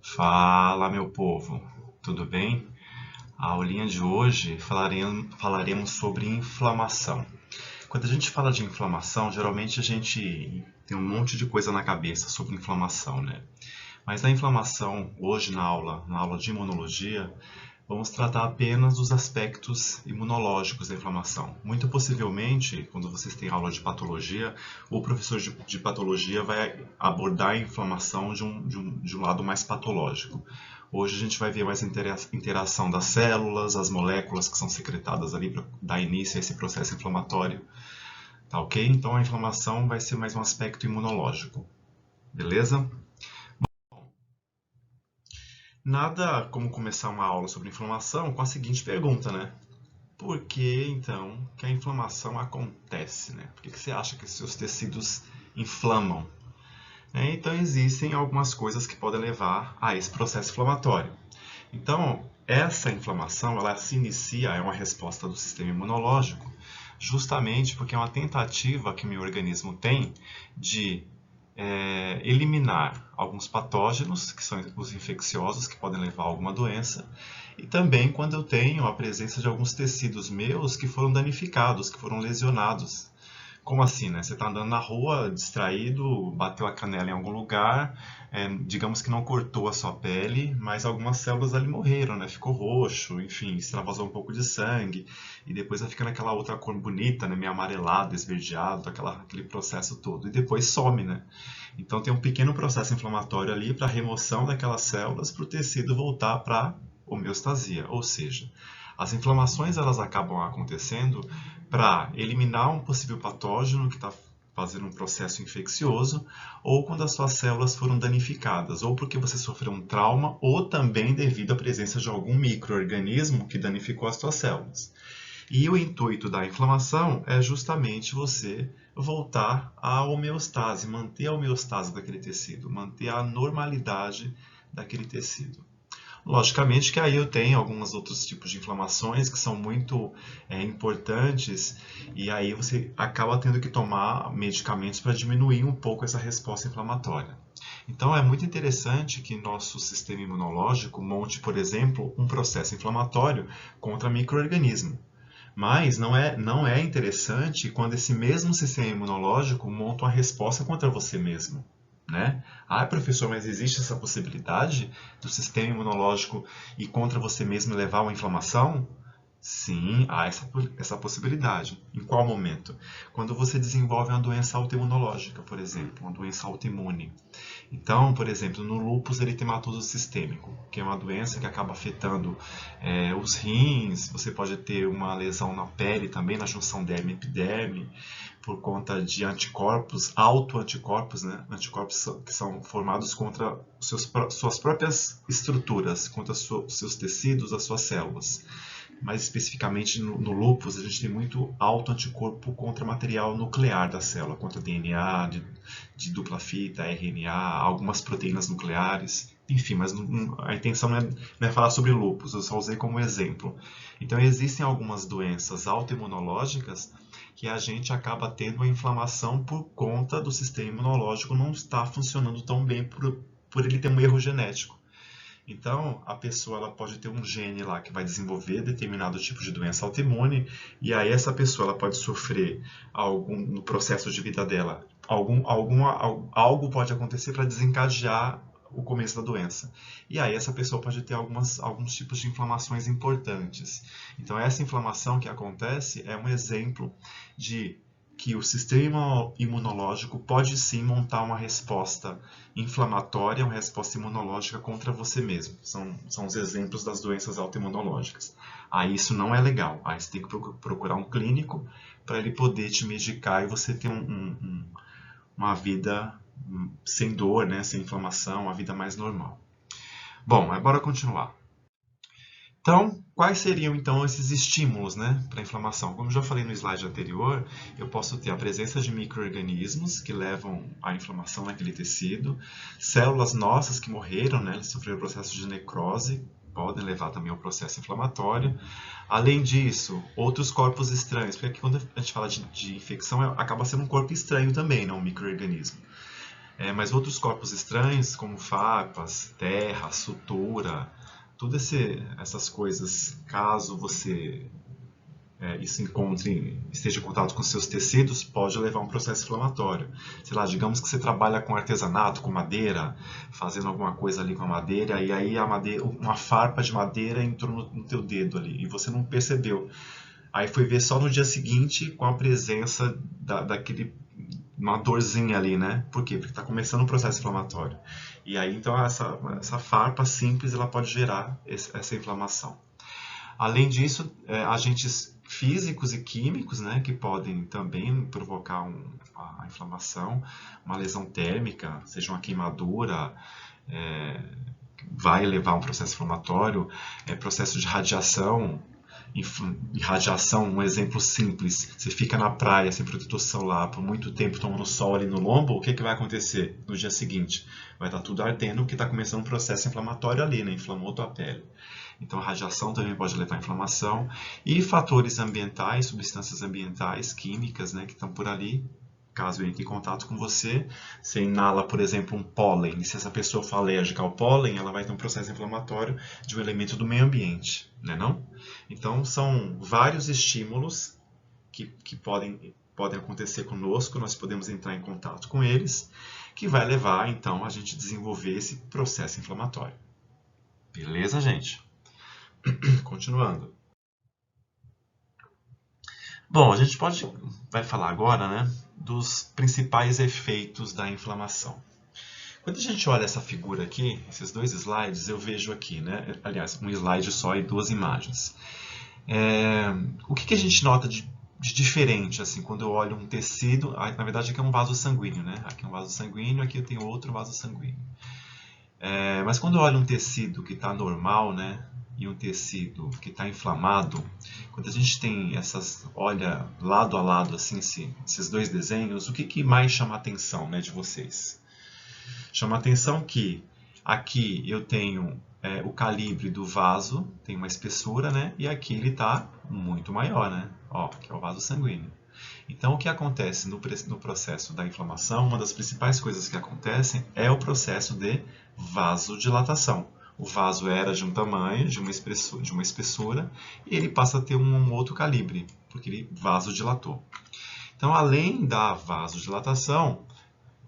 Fala, meu povo, tudo bem? A aulinha de hoje falaremos sobre inflamação. Quando a gente fala de inflamação, geralmente a gente tem um monte de coisa na cabeça sobre inflamação, né? Mas na inflamação, hoje na aula de imunologia, vamos tratar apenas dos aspectos imunológicos da inflamação. Muito possivelmente, quando vocês têm aula de patologia, o professor de patologia vai abordar a inflamação de um lado mais patológico. Hoje a gente vai ver mais interação das células, as moléculas que são secretadas ali para dar início a esse processo inflamatório. Tá ok? Então a inflamação vai ser mais um aspecto imunológico. Beleza? Nada como começar uma aula sobre inflamação com a seguinte pergunta, né? Por que, então, que a inflamação acontece, né? Por que você acha que seus tecidos inflamam? Então, existem algumas coisas que podem levar a esse processo inflamatório. Então, essa inflamação, ela se inicia, é uma resposta do sistema imunológico, justamente porque é uma tentativa que o meu organismo tem de eliminar alguns patógenos, que são os infecciosos, que podem levar a alguma doença, e também quando eu tenho a presença de alguns tecidos meus que foram danificados, que foram lesionados. Como assim, né? Você está andando na rua, distraído, bateu a canela em algum lugar, digamos que não cortou a sua pele, mas algumas células ali morreram, né? Ficou roxo, enfim, extravasou um pouco de sangue, e depois vai ficando aquela outra cor bonita, né? Meio amarelado, esverdeado, aquele processo todo, e depois some, né? Então tem um pequeno processo inflamatório ali para a remoção daquelas células para o tecido voltar para homeostasia, ou seja, as inflamações elas acabam acontecendo para eliminar um possível patógeno que está fazendo um processo infeccioso, ou quando as suas células foram danificadas, ou porque você sofreu um trauma, ou também devido à presença de algum micro-organismo que danificou as suas células. E o intuito da inflamação é justamente você voltar à homeostase, manter a homeostase daquele tecido, manter a normalidade daquele tecido. Logicamente que aí eu tenho alguns outros tipos de inflamações que são muito importantes e aí você acaba tendo que tomar medicamentos para diminuir um pouco essa resposta inflamatória. Então é muito interessante que nosso sistema imunológico monte, por exemplo, um processo inflamatório contra micro-organismo. Mas não é interessante quando esse mesmo sistema imunológico monta uma resposta contra você mesmo. Né? Ah, professor, mas existe essa possibilidade do sistema imunológico ir contra você mesmo e levar a uma inflamação? Sim, há essa possibilidade. Em qual momento? Quando você desenvolve uma doença autoimunológica, por exemplo, uma doença autoimune. Então, por exemplo, no lúpus eritematoso sistêmico, que é uma doença que acaba afetando os rins, você pode ter uma lesão na pele também, na junção derme-epiderme, por conta de anticorpos, autoanticorpos, né? Anticorpos que são formados contra suas próprias estruturas, contra seus tecidos, as suas células. Mais especificamente no lúpus, a gente tem muito autoanticorpo contra material nuclear da célula, contra DNA, de dupla fita, RNA, algumas proteínas nucleares, enfim, mas a intenção não é falar sobre lúpus, eu só usei como exemplo. Então existem algumas doenças autoimunológicas que a gente acaba tendo uma inflamação por conta do sistema imunológico não estar funcionando tão bem por ele ter um erro genético. Então, a pessoa ela pode ter um gene lá que vai desenvolver determinado tipo de doença autoimune, e aí essa pessoa ela pode sofrer no processo de vida dela, algo pode acontecer para desencadear o começo da doença. E aí essa pessoa pode ter alguns tipos de inflamações importantes. Então, essa inflamação que acontece é um exemplo de que o sistema imunológico pode sim montar uma resposta inflamatória, uma resposta imunológica contra você mesmo. São os exemplos das doenças autoimunológicas. Aí isso não é legal. Aí você tem que procurar um clínico para ele poder te medicar e você ter uma vida sem dor, né, sem inflamação, uma vida mais normal. Bom, bora continuar. Então, quais seriam então esses estímulos, né, para a inflamação? Como eu já falei no slide anterior, eu posso ter a presença de micro-organismos que levam à inflamação naquele tecido, células nossas que morreram, né, sofreram o processo de necrose, podem levar também ao processo inflamatório. Além disso, outros corpos estranhos, porque aqui quando a gente fala de infecção, acaba sendo um corpo estranho também, não um micro-organismo. Mas outros corpos estranhos, como farpas, terra, sutura, todas essas coisas, caso você isso esteja em contato com seus tecidos, pode levar a um processo inflamatório. Sei lá, digamos que você trabalha com artesanato, com madeira, fazendo alguma coisa ali com a madeira, e aí uma farpa de madeira entrou no teu dedo ali, e você não percebeu. Aí foi ver só no dia seguinte com a presença daquele uma dorzinha ali, né? Por quê? Porque está começando um processo inflamatório. E aí, então, essa farpa simples ela pode gerar essa inflamação. Além disso, agentes físicos e químicos, né, que podem também provocar a inflamação, uma lesão térmica, seja uma queimadura, vai levar a um processo inflamatório, processo de radiação, radiação, um exemplo simples, você fica na praia sem protetor solar por muito tempo tomando sol ali no lombo, o que vai acontecer no dia seguinte? Vai estar tudo ardendo porque está começando um processo inflamatório ali, né? Inflamou tua pele. Então a radiação também pode levar à inflamação. E fatores ambientais, substâncias ambientais, químicas, né, que estão por ali, caso entre em contato com você, você inala, por exemplo, um pólen, e se essa pessoa for alérgica ao pólen, ela vai ter um processo inflamatório de um elemento do meio ambiente, né, não? Então, são vários estímulos que podem acontecer conosco, nós podemos entrar em contato com eles, que vai levar, então, a gente desenvolver esse processo inflamatório. Beleza, gente? Continuando. Bom, a gente vai falar agora, né, dos principais efeitos da inflamação. Quando a gente olha essa figura aqui, esses dois slides, eu vejo aqui, né, aliás, um slide só e duas imagens. O que a gente nota de diferente, assim, quando eu olho um tecido, na verdade aqui é um vaso sanguíneo, né, aqui é um vaso sanguíneo, aqui eu tenho outro vaso sanguíneo. Mas quando eu olho um tecido que está normal, né, e um tecido que está inflamado, quando a gente tem olha lado a lado assim esses dois desenhos, o que mais chama a atenção, né, de vocês? Chama a atenção que aqui eu tenho o calibre do vaso, tem uma espessura, né, e aqui ele está muito maior, né, ó, que é o vaso sanguíneo. Então, o que acontece no processo da inflamação, uma das principais coisas que acontecem é o processo de vasodilatação. O vaso era de um tamanho, de uma espessura, e ele passa a ter um outro calibre, porque ele vasodilatou. Então, além da vasodilatação,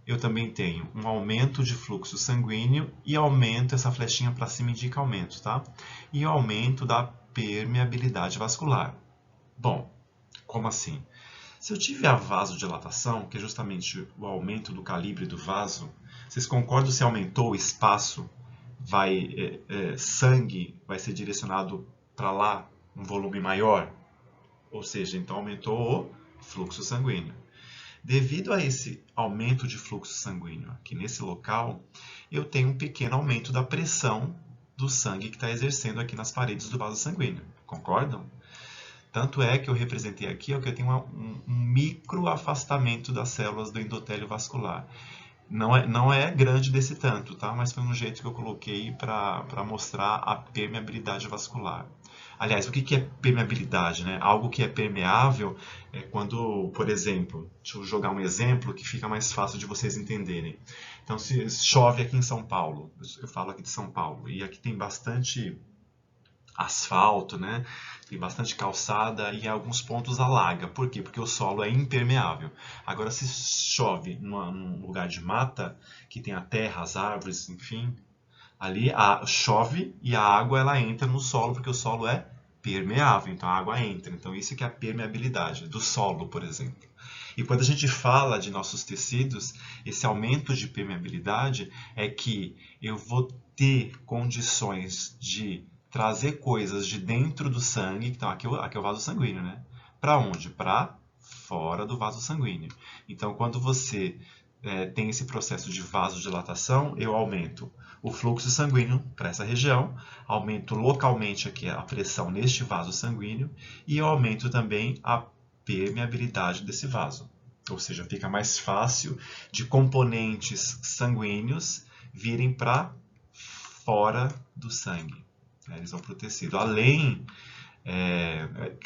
eu também tenho um aumento de fluxo sanguíneo e aumento, essa flechinha para cima indica aumento, tá? E aumento da permeabilidade vascular. Bom, como assim? Se eu tive a vasodilatação, que é justamente o aumento do calibre do vaso, vocês concordam se aumentou o espaço, sangue vai ser direcionado para lá, um volume maior? Ou seja, então aumentou o fluxo sanguíneo. Devido a esse aumento de fluxo sanguíneo aqui nesse local, eu tenho um pequeno aumento da pressão do sangue que está exercendo aqui nas paredes do vaso sanguíneo. Concordam? Tanto é que eu representei aqui que eu tenho um micro afastamento das células do endotélio vascular. Não é grande desse tanto, tá? Mas foi um jeito que eu coloquei para mostrar a permeabilidade vascular. Aliás, o que é permeabilidade, né? Algo que é permeável é quando, por exemplo, deixa eu jogar um exemplo que fica mais fácil de vocês entenderem. Então, se chove aqui em São Paulo, eu falo aqui de São Paulo, e aqui tem bastante asfalto, né? Tem bastante calçada e em alguns pontos alaga. Por quê? Porque o solo é impermeável. Agora, se chove num lugar de mata, que tem a terra, as árvores, enfim, ali chove e a água ela entra no solo, porque o solo é permeável, então a água entra. Então isso que é a permeabilidade do solo, por exemplo. E quando a gente fala de nossos tecidos, esse aumento de permeabilidade é que eu vou ter condições de trazer coisas de dentro do sangue, então aqui é o vaso sanguíneo, né? Para onde? Para fora do vaso sanguíneo. Então, quando você tem esse processo de vasodilatação, eu aumento o fluxo sanguíneo para essa região, aumento localmente aqui a pressão neste vaso sanguíneo e eu aumento também a permeabilidade desse vaso. Ou seja, fica mais fácil de componentes sanguíneos virem para fora do sangue. Eles vão para o tecido. Além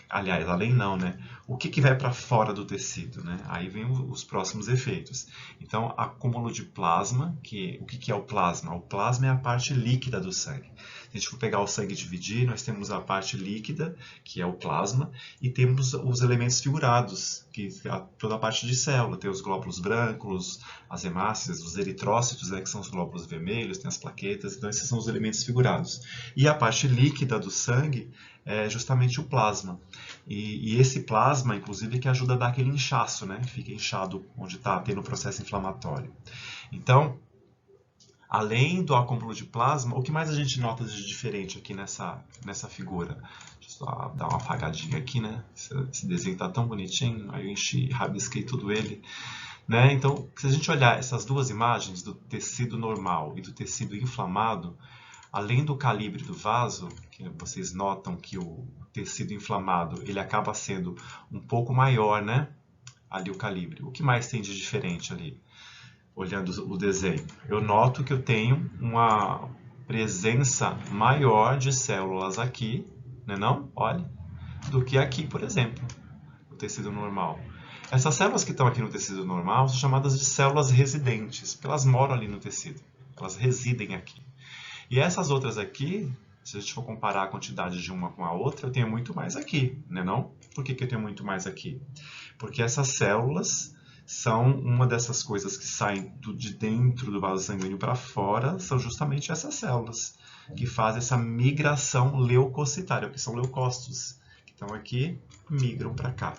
aliás, além não, né? O que vai para fora do tecido, né? Aí vem os próximos efeitos. Então, acúmulo de plasma, o que é o plasma? O plasma é a parte líquida do sangue. Se a gente for pegar o sangue e dividir, nós temos a parte líquida, que é o plasma, e temos os elementos figurados, que é toda a parte de célula. Tem os glóbulos brancos, as hemácias, os eritrócitos, né, que são os glóbulos vermelhos, tem as plaquetas, então esses são os elementos figurados. E a parte líquida do sangue é justamente o plasma. E esse plasma, inclusive, que ajuda a dar aquele inchaço, né? Fica inchado onde está tendo o processo inflamatório. Então, além do acúmulo de plasma, o que mais a gente nota de diferente aqui nessa figura? Deixa eu só dar uma apagadinha aqui, né? Esse desenho está tão bonitinho, aí eu rabisquei tudo ele. Né? Então, se a gente olhar essas duas imagens do tecido normal e do tecido inflamado, além do calibre do vaso, que vocês notam que o tecido inflamado ele acaba sendo um pouco maior, né? Ali o calibre. O que mais tem de diferente ali? Olhando o desenho, eu noto que eu tenho uma presença maior de células aqui, né não? Olha, do que aqui, por exemplo, no tecido normal. Essas células que estão aqui no tecido normal são chamadas de células residentes, porque elas moram ali no tecido, elas residem aqui. E essas outras aqui, se a gente for comparar a quantidade de uma com a outra, eu tenho muito mais aqui, né não? Por que eu tenho muito mais aqui? Porque essas células são uma dessas coisas que saem de dentro do vaso sanguíneo para fora, são justamente essas células que fazem essa migração leucocitária, que são leucócitos, que estão aqui, migram para cá.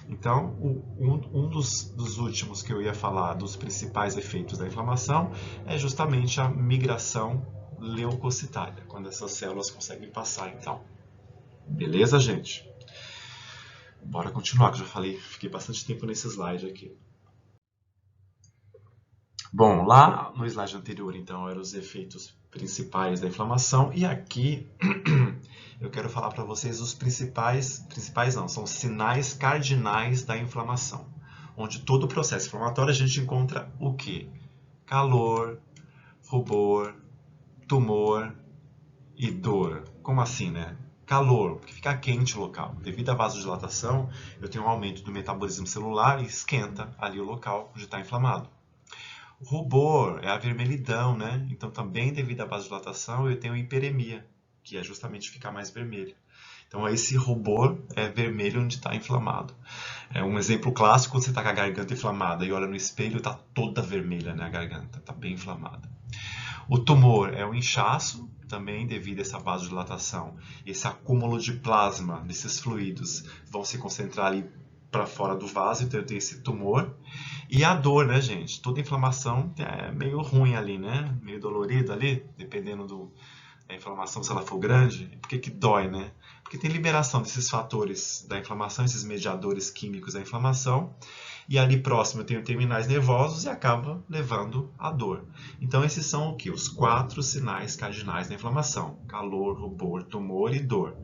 Então, um dos últimos que eu ia falar dos principais efeitos da inflamação é justamente a migração leucocitária, quando essas células conseguem passar, então. Beleza, gente? Bora continuar, que eu já falei, fiquei bastante tempo nesse slide aqui. Bom, lá no slide anterior, então, eram os efeitos principais da inflamação, e aqui eu quero falar para vocês os principais não, são os sinais cardinais da inflamação, onde todo o processo inflamatório a gente encontra o quê? Calor, rubor, tumor e dor. Como assim, né? Calor, porque fica quente o local. Devido à vasodilatação, eu tenho um aumento do metabolismo celular e esquenta ali o local onde está inflamado. O rubor é a vermelhidão, né? Então, também devido à vasodilatação, eu tenho hiperemia, que é justamente ficar mais vermelho. Então, esse rubor é vermelho onde está inflamado. É um exemplo clássico, quando você está com a garganta inflamada e olha no espelho, está toda vermelha, né? A garganta está bem inflamada. O tumor é o inchaço, também devido a essa vasodilatação. Esse acúmulo de plasma desses fluidos vão se concentrar ali para fora do vaso, então eu tenho esse tumor. E a dor, né, gente? Toda inflamação é meio ruim ali, né? Meio dolorido ali, dependendo da inflamação, se ela for grande. Por que dói, né? Porque tem liberação desses fatores da inflamação, esses mediadores químicos da inflamação. E ali próximo eu tenho terminais nervosos e acaba levando à dor. Então esses são o que? Os 4 sinais cardinais da inflamação. Calor, rubor, tumor e dor.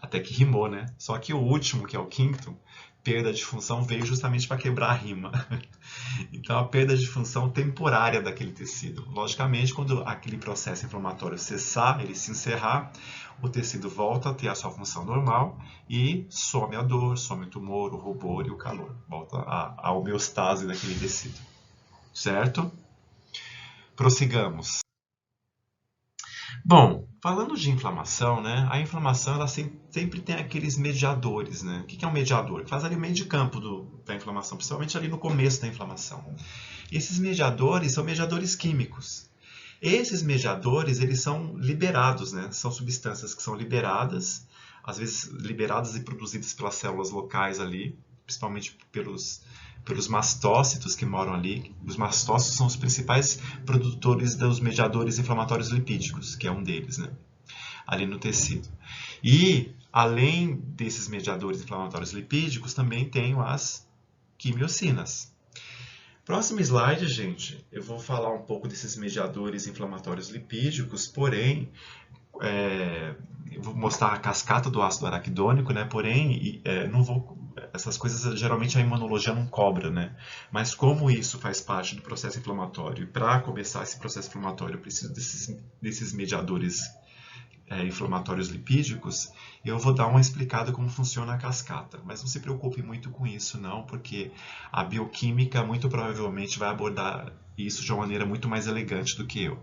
Até que rimou, né? Só que o último, que é o quinto, perda de função, veio justamente para quebrar a rima. Então, a perda de função temporária daquele tecido. Logicamente, quando aquele processo inflamatório cessar, ele se encerrar, o tecido volta a ter a sua função normal e some a dor, some o tumor, o rubor e o calor. Volta à homeostase daquele tecido. Certo? Prossigamos. Bom, falando de inflamação, né? A inflamação ela sempre tem aqueles mediadores, né? O que é um mediador? Que faz ali o meio de campo da inflamação, principalmente ali no começo da inflamação. E esses mediadores são mediadores químicos. Esses mediadores, eles são liberados, né? São substâncias que são liberadas, às vezes liberadas e produzidas pelas células locais ali, principalmente pelos mastócitos que moram ali. Os mastócitos são os principais produtores dos mediadores inflamatórios lipídicos, que é um deles, né? Ali no tecido. E, além desses mediadores inflamatórios lipídicos, também tenho as quimiocinas. Próximo slide, gente, eu vou falar um pouco desses mediadores inflamatórios lipídicos, porém, eu vou mostrar a cascata do ácido araquidônico, né? Porém, não vou, essas coisas geralmente a imunologia não cobra, né? Mas como isso faz parte do processo inflamatório, e para começar esse processo inflamatório eu preciso desses mediadores inflamatórios lipídicos, eu vou dar uma explicada como funciona a cascata. Mas não se preocupe muito com isso não, porque a bioquímica muito provavelmente vai abordar isso de uma maneira muito mais elegante do que eu.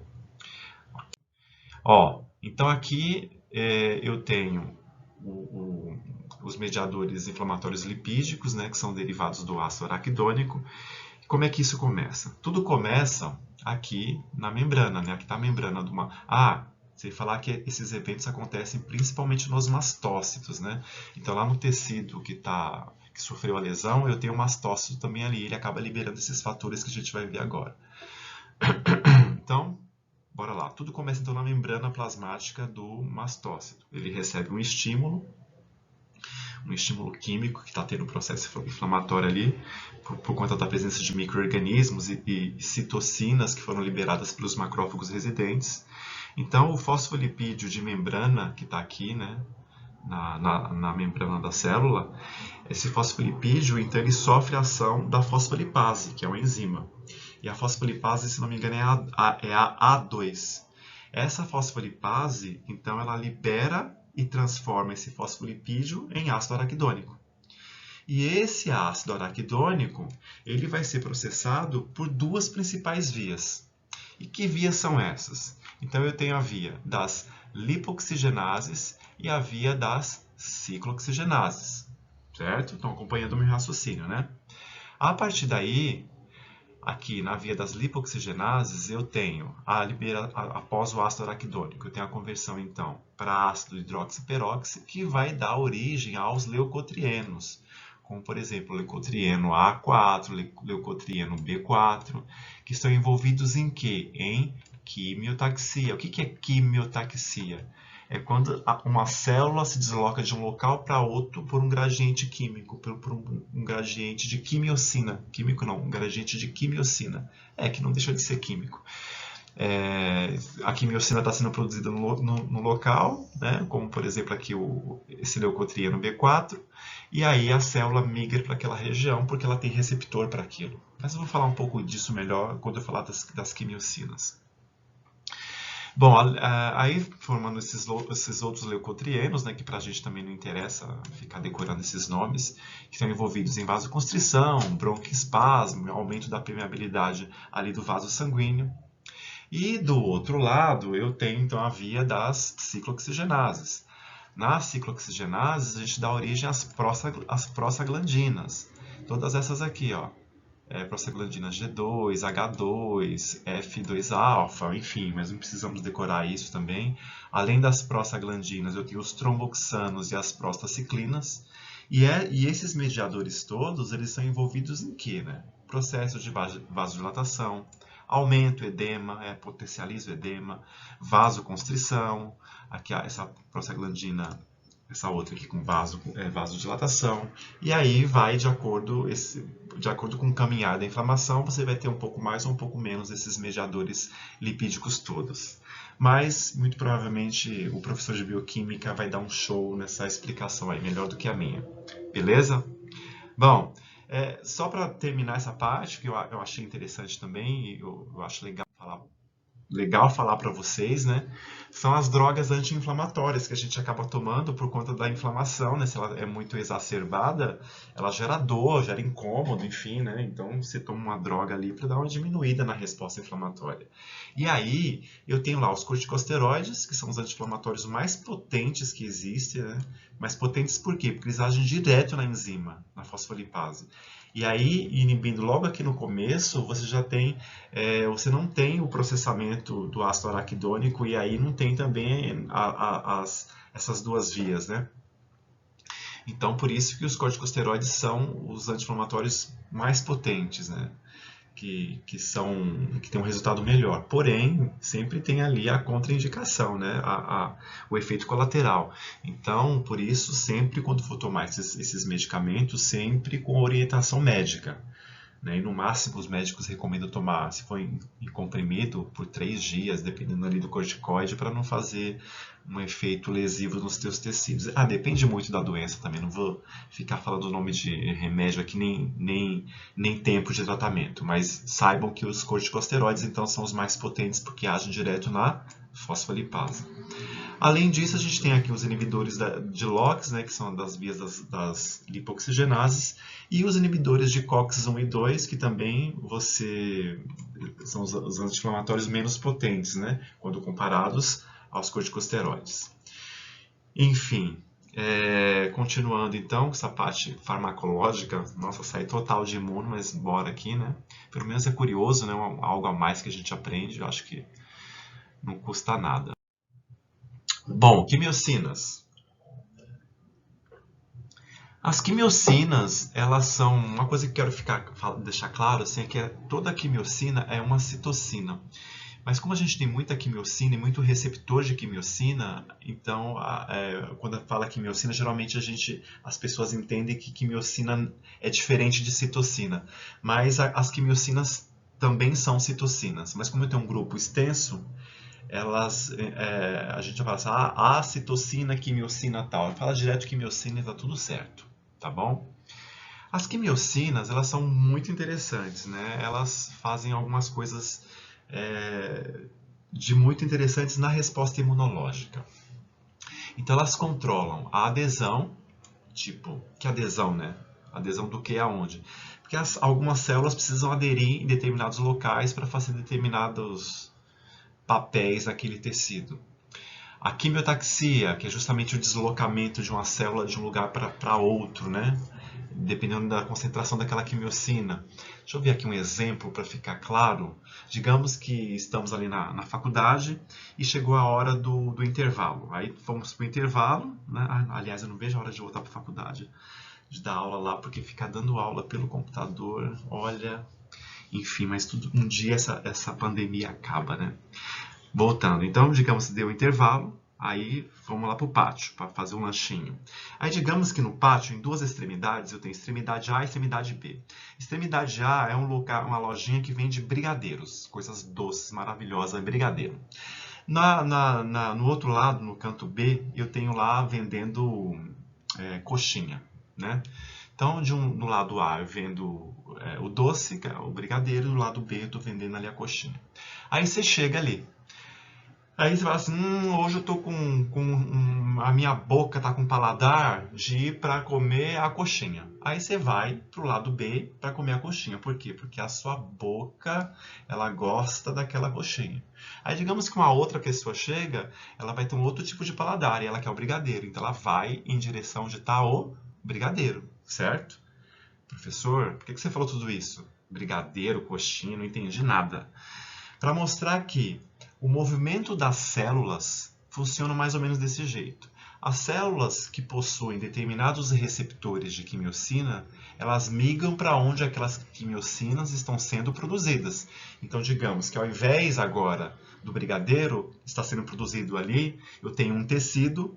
Ó, então aqui eu tenho os mediadores inflamatórios lipídicos, né, que são derivados do ácido araquidônico. Como é que isso começa? Tudo começa aqui na membrana, né? Aqui está a membrana de uma... Sem falar que esses eventos acontecem principalmente nos mastócitos, né? Então lá no tecido que sofreu a lesão, eu tenho um mastócito também ali, ele acaba liberando esses fatores que a gente vai ver agora. Então, bora lá. Tudo começa então na membrana plasmática do mastócito. Ele recebe um estímulo químico que está tendo um processo inflamatório ali, por conta da presença de micro-organismos e citocinas que foram liberadas pelos macrófagos residentes. Então, o fosfolipídio de membrana, que está aqui, né, na membrana da célula, esse fosfolipídio, então, ele sofre a ação da fosfolipase, que é uma enzima. E a fosfolipase, se não me engano, é a A2. Essa fosfolipase, então, ela libera e transforma esse fosfolipídio em ácido araquidônico. E esse ácido araquidônico, ele vai ser processado por duas principais vias. E que vias são essas? Então eu tenho a via das lipoxigenases e a via das ciclooxigenases, certo? Estão acompanhando o meu raciocínio, né? A partir daí, aqui na via das lipoxigenases, eu tenho, após o ácido araquidônico, eu tenho a conversão, então, para ácido hidroxiperóxido, que vai dar origem aos leucotrienos, como, por exemplo, o leucotrieno A4, leucotrieno B4, que estão envolvidos em quê? Em quimiotaxia. O que é quimiotaxia? É quando uma célula se desloca de um local para outro por um gradiente químico, por um gradiente de quimiocina. Químico não, um gradiente de quimiocina. Que não deixa de ser químico. A quimiocina está sendo produzida no local, né? Como por exemplo aqui esse leucotrieno B4, e aí a célula migra para aquela região porque ela tem receptor para aquilo. Mas eu vou falar um pouco disso melhor quando eu falar das quimiocinas. Bom, aí formando esses outros leucotrienos, né, que para a gente também não interessa ficar decorando esses nomes, que estão envolvidos em vasoconstrição, broncoespasmo, aumento da permeabilidade ali do vaso sanguíneo. E do outro lado, eu tenho então a via das ciclooxigenases. Nas ciclooxigenases, a gente dá origem às prostaglandinas. Todas essas aqui, ó. Prostaglandina G2, H2, F2-alfa, enfim, mas não precisamos decorar isso também. Além das prostaglandinas, eu tenho os tromboxanos e as prostaciclinas. E esses mediadores todos, eles são envolvidos em quê, né? Processo de vasodilatação, aumento o edema, potencializa o edema, vasoconstrição, aqui essa prostaglandina, essa outra aqui com vasodilatação, e aí vai de acordo com o caminhar da inflamação, você vai ter um pouco mais ou um pouco menos desses mediadores lipídicos todos. Mas, muito provavelmente, o professor de bioquímica vai dar um show nessa explicação aí, melhor do que a minha. Beleza? Bom, só para terminar essa parte, que eu achei interessante também, e eu acho legal falar para vocês, né? São as drogas anti-inflamatórias que a gente acaba tomando por conta da inflamação, né? Se ela é muito exacerbada, ela gera dor, gera incômodo, enfim, né? Então você toma uma droga ali para dar uma diminuída na resposta inflamatória. E aí eu tenho lá os corticosteroides, que são os anti-inflamatórios mais potentes que existem, né? Mais potentes por quê? Porque eles agem direto na enzima, na fosfolipase. E aí, inibindo logo aqui no começo, você não tem o processamento do ácido araquidônico e aí não tem também essas duas vias, né? Então, por isso que os corticosteroides são os anti-inflamatórios mais potentes, né? Que tem um resultado melhor. Porém, sempre tem ali a contraindicação, né? O efeito colateral. Então, por isso, sempre quando for tomar esses medicamentos, sempre com orientação médica. Né? E no máximo, os médicos recomendam tomar, se for em comprimido, por 3 dias, dependendo ali do corticoide, para não fazer um efeito lesivo nos teus tecidos. Depende muito da doença também, não vou ficar falando o nome de remédio aqui, nem tempo de tratamento, mas saibam que os corticosteroides, então, são os mais potentes porque agem direto na fosfolipase. Além disso, a gente tem aqui os inibidores de LOX, né, que são das vias das lipoxigenases, e os inibidores de COX-1 e 2, que também são os anti-inflamatórios menos potentes, né, quando comparados aos corticosteroides. Enfim, continuando então com essa parte farmacológica, nossa, saí total de imuno, mas bora aqui, né? Pelo menos é curioso, né? Algo a mais que a gente aprende, eu acho que não custa nada. Bom, quimiocinas. As quimiocinas, elas são uma coisa que eu quero deixar claro, assim, é que toda quimiocina é uma citocina. Mas como a gente tem muita quimiocina e muito receptor de quimiocina, então quando fala quimiocina, geralmente as pessoas entendem que quimiocina é diferente de citocina. Mas as quimiocinas também são citocinas. Mas como tem um grupo extenso, a gente vai falar assim, a citocina, quimiocina tal. Fala direto quimiocina e tá tudo certo, tá bom? As quimiocinas, elas são muito interessantes, né? Elas fazem algumas coisas de muito interessantes na resposta imunológica. Então elas controlam a adesão, tipo, que adesão, né? Adesão do que aonde? Porque algumas células precisam aderir em determinados locais para fazer determinados papéis naquele tecido. A quimiotaxia, que é justamente o deslocamento de uma célula de um lugar para outro, né? Dependendo da concentração daquela quimiocina. Deixa eu ver aqui um exemplo para ficar claro. Digamos que estamos ali na faculdade e chegou a hora do intervalo. Aí fomos para o intervalo, né? Aliás, eu não vejo a hora de voltar para a faculdade, de dar aula lá, porque ficar dando aula pelo computador, olha... Enfim, mas um dia essa pandemia acaba, né? Voltando, então, digamos que deu o intervalo, aí vamos lá para o pátio, para fazer um lanchinho. Aí digamos que no pátio, em duas extremidades, eu tenho extremidade A e extremidade B. Extremidade A é um lugar, uma lojinha que vende brigadeiros, coisas doces, maravilhosas, brigadeiro. No outro lado, no canto B, eu tenho lá vendendo coxinha, né? Então, do lado A eu vendo o doce, o brigadeiro, e do lado B eu estou vendendo ali a coxinha. Aí você chega ali. Aí você fala assim, hoje eu tô a minha boca tá com paladar de ir para comer a coxinha. Aí você vai pro lado B para comer a coxinha. Por quê? Porque a sua boca, ela gosta daquela coxinha. Aí digamos que uma outra pessoa chega, ela vai ter um outro tipo de paladar e ela quer o brigadeiro. Então ela vai em direção de tá o brigadeiro, certo? Professor, por que você falou tudo isso? Brigadeiro, coxinha, não entendi nada. Para mostrar que o movimento das células funciona mais ou menos desse jeito. As células que possuem determinados receptores de quimiocina, elas migram para onde aquelas quimiocinas estão sendo produzidas. Então, digamos que ao invés agora do brigadeiro está sendo produzido ali, eu tenho um tecido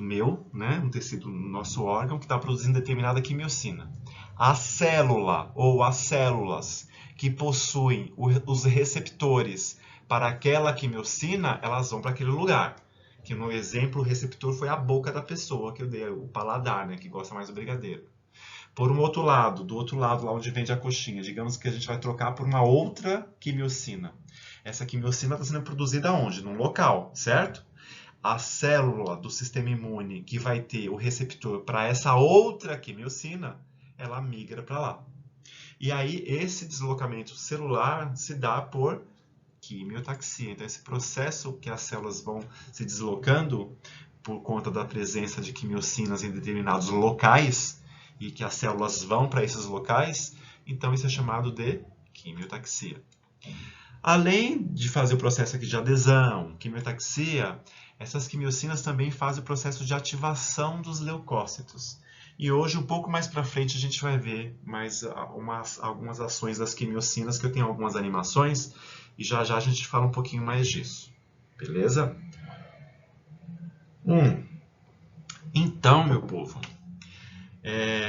meu, né? Um tecido no nosso órgão que está produzindo determinada quimiocina. A célula ou as células que possuem os receptores para aquela quimiocina, elas vão para aquele lugar. Que no exemplo, o receptor foi a boca da pessoa que eu dei, o paladar, né, que gosta mais do brigadeiro. Por um outro lado, do outro lado, lá onde vende a coxinha, digamos que a gente vai trocar por uma outra quimiocina. Essa quimiocina está sendo produzida onde? Num local, certo? A célula do sistema imune que vai ter o receptor para essa outra quimiocina, ela migra para lá. E aí, esse deslocamento celular se dá por quimiotaxia. Então, esse processo que as células vão se deslocando por conta da presença de quimiocinas em determinados locais e que as células vão para esses locais, então isso é chamado de quimiotaxia. Além de fazer o processo aqui de adesão, quimiotaxia, essas quimiocinas também fazem o processo de ativação dos leucócitos. E hoje, um pouco mais para frente, a gente vai ver mais algumas ações das quimiocinas, que eu tenho algumas animações, e já já a gente fala um pouquinho mais disso. Beleza? Então, meu povo,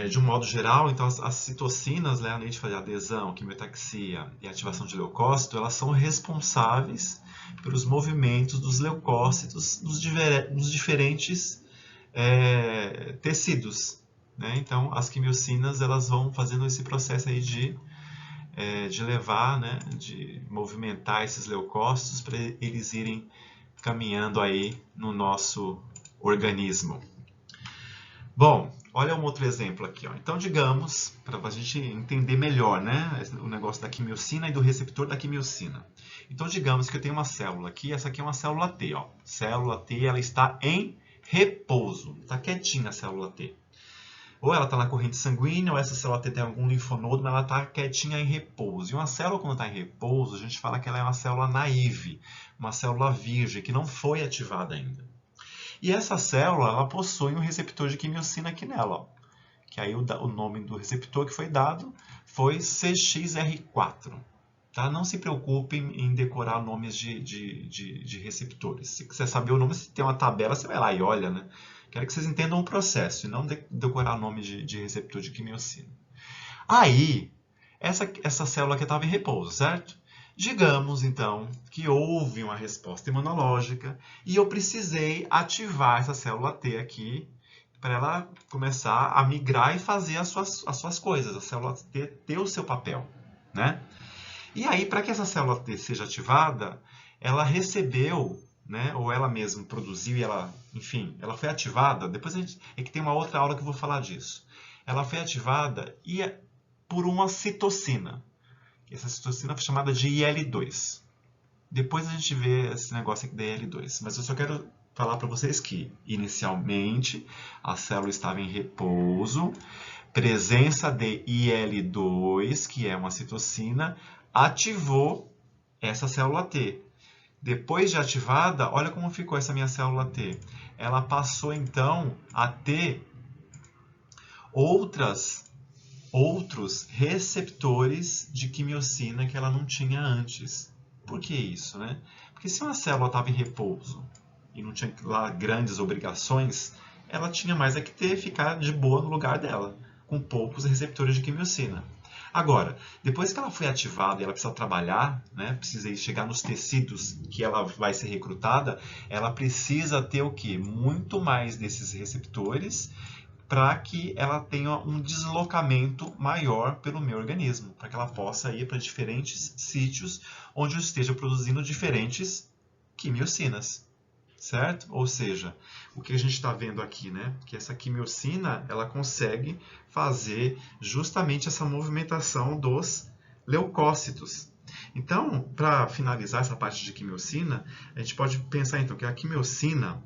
de um modo geral, então as citocinas, né, além de fazer adesão, quimiotaxia e ativação de leucócito, elas são responsáveis pelos movimentos dos leucócitos nos diferentes tecidos. Né? Então, as quimiocinas elas vão fazendo esse processo aí de levar, né, de movimentar esses leucócitos para eles irem caminhando aí no nosso organismo. Bom, olha um outro exemplo aqui, ó. Então, digamos, para a gente entender melhor, né, o negócio da quimiocina e do receptor da quimiocina. Então, digamos que eu tenho uma célula aqui, essa aqui é uma célula T, ó. Célula T, ela está em repouso, está quietinha a célula T. Ou ela está na corrente sanguínea, ou essa célula T tem algum linfonodo, mas ela está quietinha em repouso. E uma célula, quando está em repouso, a gente fala que ela é uma célula naive, uma célula virgem, que não foi ativada ainda. E essa célula, ela possui um receptor de quimiocina aqui nela, ó. Que aí o nome do receptor que foi dado foi CXR4. Tá? Não se preocupem em decorar nomes de receptores. Se quiser saber o nome, se tem uma tabela, você vai lá e olha, né? Quero que vocês entendam o processo e não decorar nome de receptor de quimiocina. Aí, essa célula aqui estava em repouso, certo? Digamos, então, que houve uma resposta imunológica e eu precisei ativar essa célula T aqui para ela começar a migrar e fazer as suas coisas, a célula T ter o seu papel, né? E aí, para que essa célula T seja ativada, ela recebeu, né, ou ela mesma produziu e ela, enfim, ela foi ativada. Depois é que tem uma outra aula que eu vou falar disso. Ela foi ativada por uma citocina. Essa citocina foi chamada de IL-2. Depois a gente vê esse negócio aqui da IL-2. Mas eu só quero falar para vocês que, inicialmente, a célula estava em repouso, presença de IL-2, que é uma citocina, ativou essa célula T. Depois de ativada, olha como ficou essa minha célula T. Ela passou, então, a ter outros receptores de quimiocina que ela não tinha antes. Por que isso, né? Porque se uma célula estava em repouso e não tinha lá grandes obrigações, ela tinha mais que ficar de boa no lugar dela, com poucos receptores de quimiocina. Agora, depois que ela foi ativada e ela precisa trabalhar, né, precisa chegar nos tecidos que ela vai ser recrutada, ela precisa ter o quê? Muito mais desses receptores para que ela tenha um deslocamento maior pelo meu organismo, para que ela possa ir para diferentes sítios onde eu esteja produzindo diferentes quimiocinas, certo? Ou seja, o que a gente está vendo aqui, né? Que essa quimiocina, ela consegue fazer justamente essa movimentação dos leucócitos. Então, para finalizar essa parte de quimiocina, a gente pode pensar então que a quimiocina,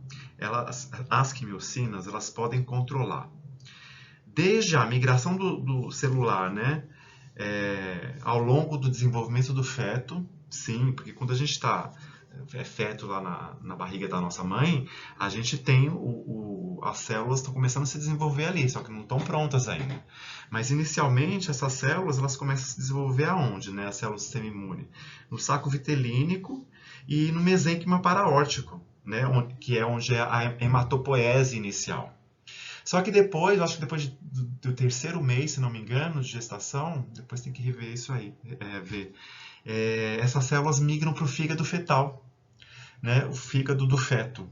as quimiocinas, elas podem controlar desde a migração do celular, né, ao longo do desenvolvimento do feto, sim, porque quando a gente está feto lá na barriga da nossa mãe, a gente tem as células estão começando a se desenvolver ali, só que não estão prontas ainda. Mas inicialmente essas células elas começam a se desenvolver aonde, né? As células do sistema imune, no saco vitelínico e no mesênquima paraórtico, né? Que é onde é a hematopoese inicial. Só que depois, eu acho que depois do terceiro mês, se não me engano, de gestação, depois tem que rever isso aí, essas células migram para o fígado fetal, né? O fígado do feto.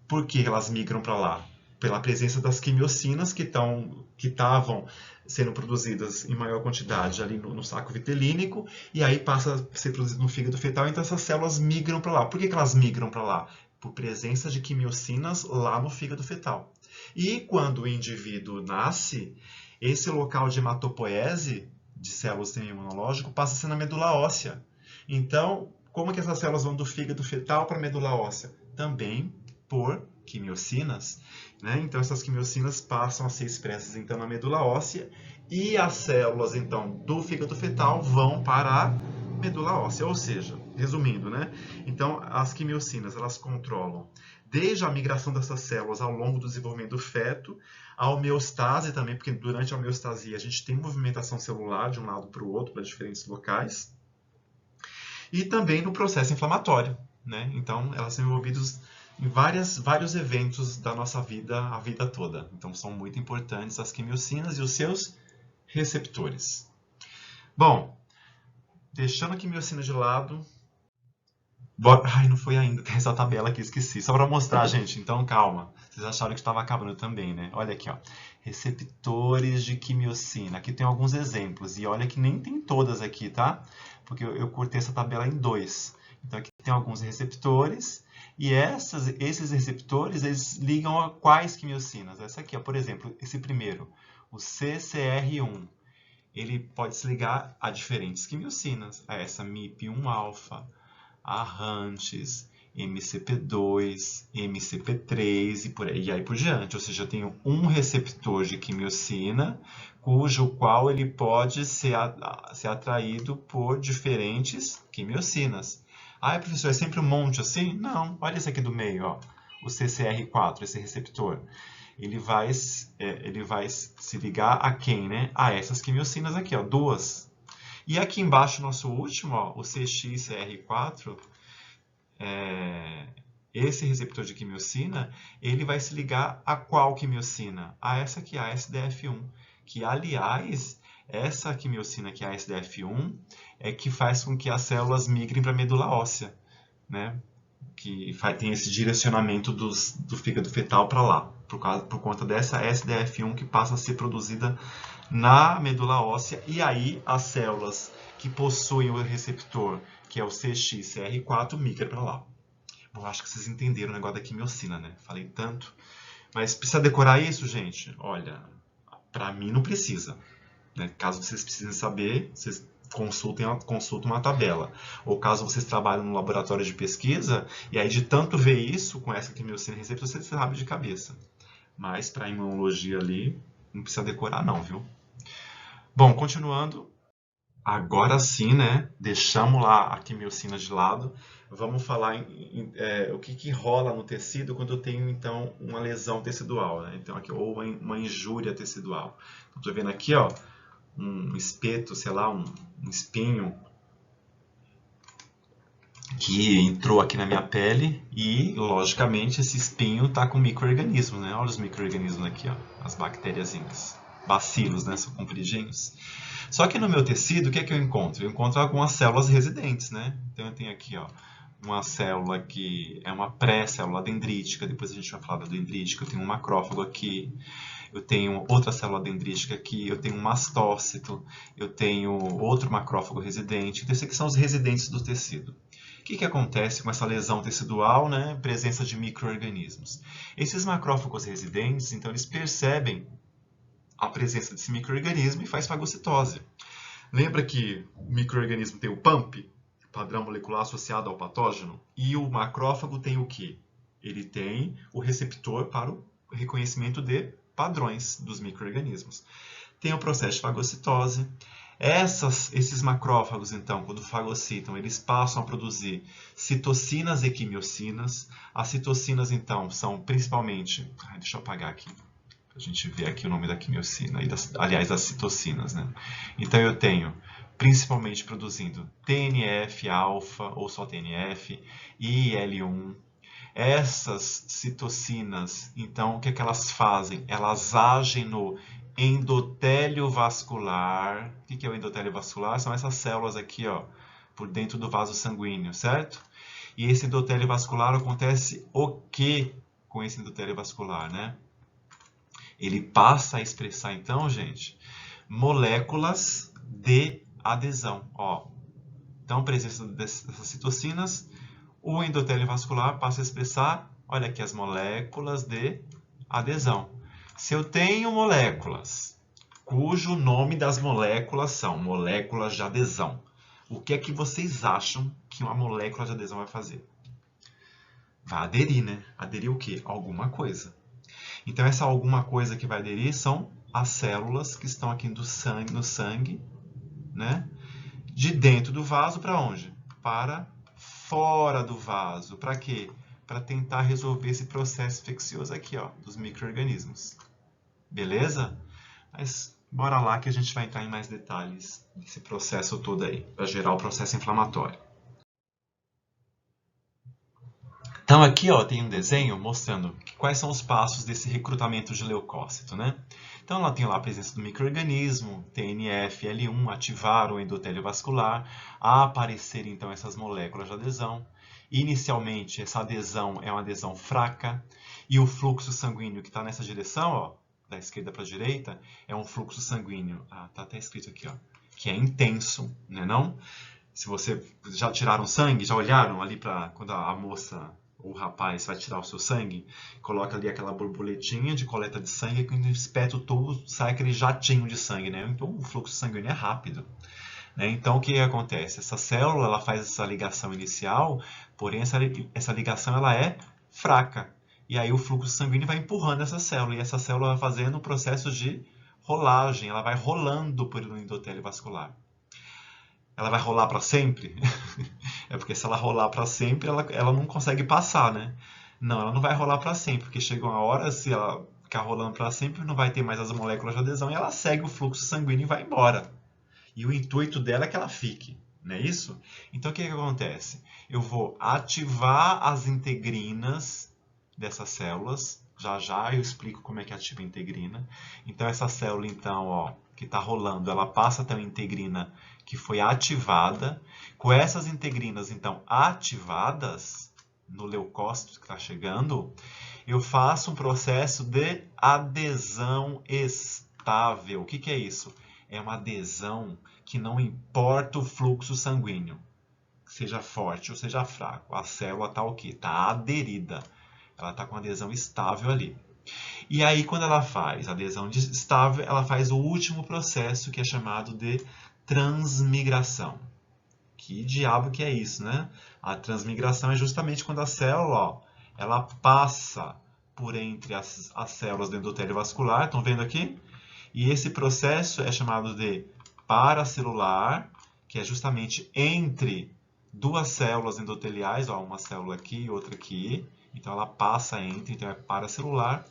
Por que elas migram para lá? Pela presença das quimiocinas que estavam sendo produzidas em maior quantidade ali no saco vitelínico, e aí passa a ser produzido no fígado fetal, então essas células migram para lá. Por que elas migram para lá? Por presença de quimiocinas lá no fígado fetal. E quando o indivíduo nasce, esse local de hematopoese de células do sistema imunológico passa a ser na medula óssea. Então, como que essas células vão do fígado fetal para a medula óssea? Também por quimiocinas, né? Então, essas quimiocinas passam a ser expressas então, na medula óssea e as células então, do fígado fetal vão para a medula óssea. Ou seja, resumindo, né? Então, as quimiocinas elas controlam desde a migração dessas células ao longo do desenvolvimento do feto, a homeostase também, porque durante a homeostasia a gente tem movimentação celular de um lado para o outro, para diferentes locais, e também no processo inflamatório, né? Então, elas são envolvidas em vários eventos da nossa vida, a vida toda. Então, são muito importantes as quimiocinas e os seus receptores. Bom, deixando a quimiocina de lado... Ai, não foi ainda, tem essa tabela aqui, esqueci. Só para mostrar, gente, então calma. Vocês acharam que estava acabando também, né? Olha aqui, ó. Receptores de quimiocina. Aqui tem alguns exemplos. E olha que nem tem todas aqui, tá? Porque eu cortei essa tabela em 2. Então aqui tem alguns receptores. E esses receptores, eles ligam a quais quimiocinas? Essa aqui, ó, por exemplo, esse primeiro, o CCR1. Ele pode se ligar a diferentes quimiocinas, a essa MIP1-alfa, a RANTES, MCP2, MCP3 e aí por diante. Ou seja, eu tenho um receptor de quimiocina, cujo qual ele pode ser atraído por diferentes quimiocinas. Ah, professor, é sempre um monte assim? Não, olha esse aqui do meio, ó, o CCR4, esse receptor. Ele vai se ligar a quem, né? A essas quimiocinas aqui, ó, duas. E aqui embaixo, nosso último, ó, o CXCR4, esse receptor de quimiocina, ele vai se ligar a qual quimiocina? A essa aqui, a SDF1. Que, aliás, essa quimiocina aqui, a SDF1, é que faz com que as células migrem para a medula óssea, né? Que tem esse direcionamento do fígado fetal para lá, por conta dessa SDF1 que passa a ser produzida na medula óssea, e aí as células que possuem o receptor, que é o CXCR4, migram para lá. Bom, acho que vocês entenderam o negócio da quimiocina, né? Falei tanto. Mas precisa decorar isso, gente? Olha, para mim não precisa, né? Caso vocês precisem saber, vocês consultem uma tabela. Ou caso vocês trabalhem no laboratório de pesquisa, e aí de tanto ver isso, com essa quimiocina receptor, você sabe de cabeça. Mas para imunologia ali, não precisa decorar não, viu? Bom, continuando. Agora sim, né? Deixamos lá a quimiocina de lado. Vamos falar o que rola no tecido quando eu tenho, então, uma lesão tecidual, né? Então, aqui, ou uma injúria tecidual. Estou vendo aqui, ó, um espeto, sei lá, um espinho que entrou aqui na minha pele e, logicamente, esse espinho está com micro-organismos, né? Olha os micro-organismos aqui, ó, as bactériazinhas. Bacilos, né? São compridinhos. Só que no meu tecido, o que é que eu encontro? Eu encontro algumas células residentes, né? Então eu tenho aqui, ó, uma célula que é uma pré-célula dendrítica, depois a gente vai falar da dendrítica, eu tenho um macrófago aqui, eu tenho outra célula dendrítica aqui, eu tenho um mastócito, eu tenho outro macrófago residente. Então esses aqui são os residentes do tecido. O que acontece com essa lesão tecidual, né? Presença de micro-organismos. Esses macrófagos residentes, então, eles percebem a presença desse micro-organismo e faz fagocitose. Lembra que o micro-organismo tem o PAMP, padrão molecular associado ao patógeno, e o macrófago tem o quê? Ele tem o receptor para o reconhecimento de padrões dos micro-organismos. Tem o processo de fagocitose. Esses macrófagos, então, quando fagocitam, eles passam a produzir citocinas e quimiocinas. As citocinas, então, são principalmente... deixa eu apagar aqui. A gente vê aqui o nome da quimiocina, aliás, das citocinas, né? Então eu tenho, principalmente produzindo TNF-alfa, ou só TNF, e IL-1. Essas citocinas, então, o que elas fazem? Elas agem no endotélio vascular. O que é o endotélio vascular? São essas células aqui, ó, por dentro do vaso sanguíneo, certo? E esse endotélio vascular, acontece o que com esse endotélio vascular, né? Ele passa a expressar, então, gente, moléculas de adesão. Ó. Então, presença dessas citocinas, o endotélio vascular passa a expressar, olha aqui, as moléculas de adesão. Se eu tenho moléculas cujo nome das moléculas são moléculas de adesão, o que é que vocês acham que uma molécula de adesão vai fazer? Vai aderir, né? Aderir o quê? Alguma coisa. Então, essa alguma coisa que vai aderir são as células que estão aqui no sangue, né? De dentro do vaso para onde? Para fora do vaso. Para quê? Para tentar resolver esse processo infeccioso aqui, ó, dos micro-organismos. Beleza? Mas bora lá que a gente vai entrar em mais detalhes desse processo todo aí, para gerar o processo inflamatório. Então aqui, ó, tem um desenho mostrando quais são os passos desse recrutamento de leucócito, né? Então ela tem lá a presença do micro-organismo, TNF, L1, ativar o endotélio vascular, a aparecer então essas moléculas de adesão. Inicialmente essa adesão é uma adesão fraca e o fluxo sanguíneo que está nessa direção, ó, da esquerda para a direita, é um fluxo sanguíneo, tá até escrito aqui, ó, que é intenso, né não? Se você já tiraram sangue, já olharam ali para quando a moça o rapaz vai tirar o seu sangue, coloca ali aquela borboletinha de coleta de sangue e quando espeta o tubo sai aquele jatinho de sangue, né? Então o fluxo sanguíneo é rápido. Né? Então o que acontece? Essa célula ela faz essa ligação inicial, porém essa ligação ela é fraca. E aí o fluxo sanguíneo vai empurrando essa célula e essa célula vai fazendo um processo de rolagem, ela vai rolando pelo endotélio vascular. Ela vai rolar para sempre? É porque se ela rolar para sempre, ela não consegue passar, né? Não, ela não vai rolar para sempre, porque chega uma hora, se ela ficar rolando para sempre, não vai ter mais as moléculas de adesão e ela segue o fluxo sanguíneo e vai embora. E o intuito dela é que ela fique, não é isso? Então o que acontece? Eu vou ativar as integrinas dessas células. Já já eu explico como é que ativa a integrina. Então essa célula então, ó, que está rolando, ela passa a ter uma integrina que foi ativada. Com essas integrinas então ativadas no leucócito que está chegando, eu faço um processo de adesão estável. O que é isso? É uma adesão que não importa o fluxo sanguíneo, seja forte ou seja fraco, a célula está o quê? Está aderida. Ela está com adesão estável ali. E aí, quando ela faz adesão estável, ela faz o último processo, que é chamado de transmigração. Que diabo que é isso, né? A transmigração é justamente quando a célula, ó, ela passa por entre as células do endotélio vascular, estão vendo aqui? E esse processo é chamado de paracelular, que é justamente entre duas células endoteliais, ó, uma célula aqui e outra aqui. Então ela passa entre, então é paracelular.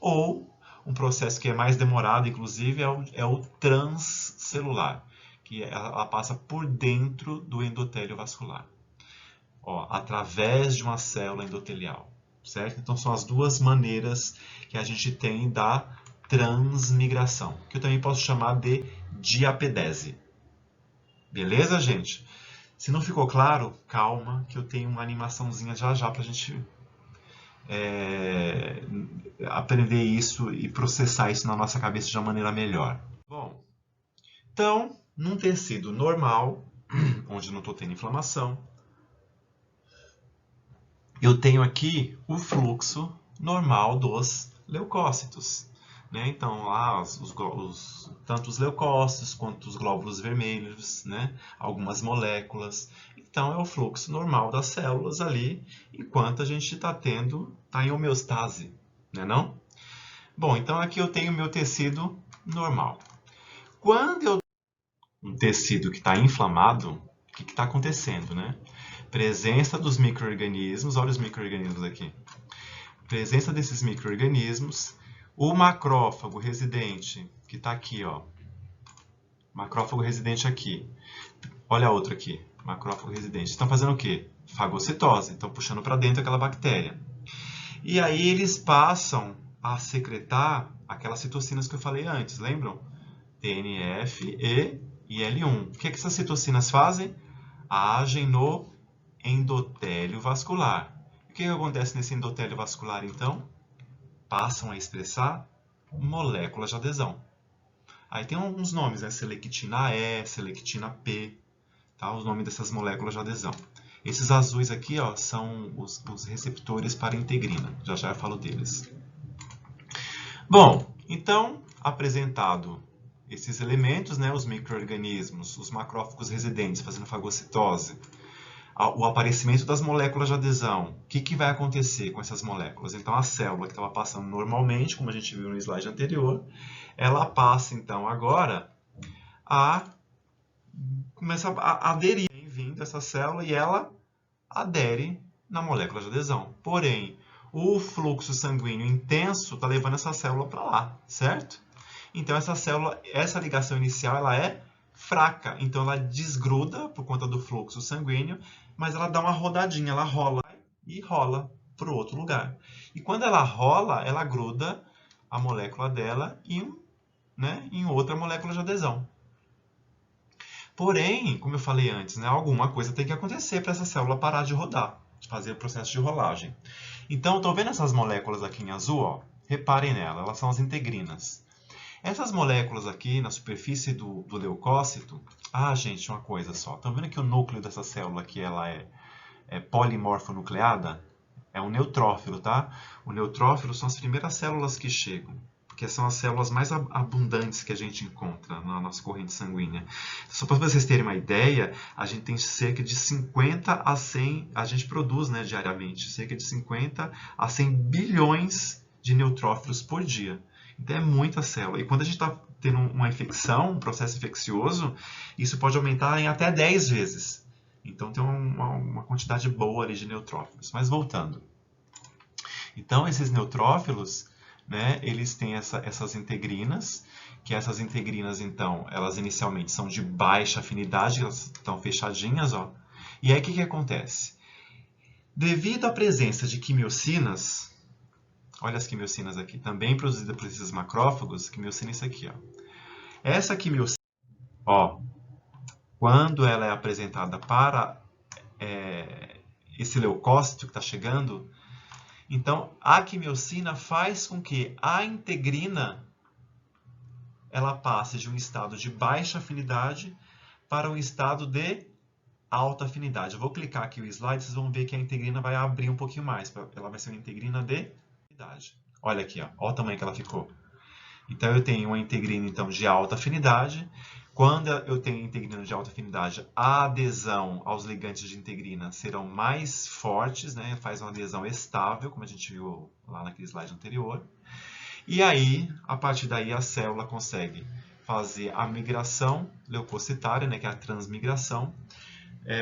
Ou um processo que é mais demorado, inclusive, é o transcelular, que ela passa por dentro do endotélio vascular, ó, através de uma célula endotelial, certo? Então são as duas maneiras que a gente tem da transmigração, que eu também posso chamar de diapedese. Beleza, gente? Se não ficou claro, calma, que eu tenho uma animaçãozinha já já para a gente aprender isso e processar isso na nossa cabeça de uma maneira melhor. Bom, então, num tecido normal, onde não estou tendo inflamação, eu tenho aqui o fluxo normal dos leucócitos. Né? Então, lá, tanto os leucócitos quanto os glóbulos vermelhos, né? Algumas moléculas. Então, é o fluxo normal das células ali, enquanto a gente está em homeostase, né não? Bom, então aqui eu tenho meu tecido normal. Quando eu tenho um tecido que está inflamado, o que está acontecendo, né? Presença dos micro-organismos, olha os micro-organismos aqui. Presença desses micro-organismos, o macrófago residente, que está aqui, ó. Macrófago residente aqui. Olha a outra aqui, macrófago residente. Estão fazendo o quê? Fagocitose, estão puxando para dentro aquela bactéria. E aí eles passam a secretar aquelas citocinas que eu falei antes, lembram? TNF, E e L1. O que essas citocinas fazem? Agem no endotélio vascular. O que acontece nesse endotélio vascular, então? Passam a expressar moléculas de adesão. Aí tem alguns nomes, né? Selectina E, selectina P, tá? Os nomes dessas moléculas de adesão. Esses azuis aqui, ó, são os receptores para integrina. Já já eu falo deles. Bom, então, apresentado esses elementos, né, os micro-organismos, os macrófagos residentes fazendo fagocitose, o aparecimento das moléculas de adesão, o que vai acontecer com essas moléculas? Então, a célula que estava passando normalmente, como a gente viu no slide anterior, ela passa, então, agora começa a aderir, vindo essa célula, e ela adere na molécula de adesão. Porém, o fluxo sanguíneo intenso está levando essa célula para lá, certo? Então, essa ligação inicial, ela é fraca. Então, ela desgruda por conta do fluxo sanguíneo, mas ela dá uma rodadinha, ela rola e rola para o outro lugar. E quando ela rola, ela gruda a molécula dela em outra molécula de adesão. Porém, como eu falei antes, né, alguma coisa tem que acontecer para essa célula parar de rodar, de fazer o processo de rolagem. Então, estão vendo essas moléculas aqui em azul? Ó? Reparem nela, elas são as integrinas. Essas moléculas aqui na superfície do leucócito... Ah, gente, uma coisa só. Estão vendo que o núcleo dessa célula aqui ela é polimorfonucleada? É um neutrófilo, tá? O neutrófilo são as primeiras células que chegam, porque são as células mais abundantes que a gente encontra na nossa corrente sanguínea. Só para vocês terem uma ideia, a gente tem cerca de 50 a 100, a gente produz, né, diariamente, cerca de 50 a 100 bilhões de neutrófilos por dia. Então é muita célula. E quando a gente está tendo uma infecção, um processo infeccioso, isso pode aumentar em até 10 vezes. Então tem uma quantidade boa ali de neutrófilos. Mas voltando. Então esses neutrófilos, né, eles têm essas integrinas, que essas integrinas, então, elas inicialmente são de baixa afinidade, elas estão fechadinhas, ó. E aí o que acontece? Devido à presença de quimiocinas, olha as quimiocinas aqui, também produzidas por esses macrófagos, quimiocina é isso aqui, ó. Essa quimiocina, ó, quando ela é apresentada para esse leucócito que está chegando, então a quimiocina faz com que a integrina ela passe de um estado de baixa afinidade para um estado de alta afinidade. Eu vou clicar aqui o slide, vocês vão ver que a integrina vai abrir um pouquinho mais. Ela vai ser uma integrina de afinidade. Olha aqui, ó, olha o tamanho que ela ficou. Então eu tenho uma integrina então, de alta afinidade. Quando eu tenho integrina de alta afinidade, a adesão aos ligantes de integrina serão mais fortes, né? Faz uma adesão estável, como a gente viu lá naquele slide anterior. E aí, a partir daí, a célula consegue fazer a migração leucocitária, né, que é a transmigração,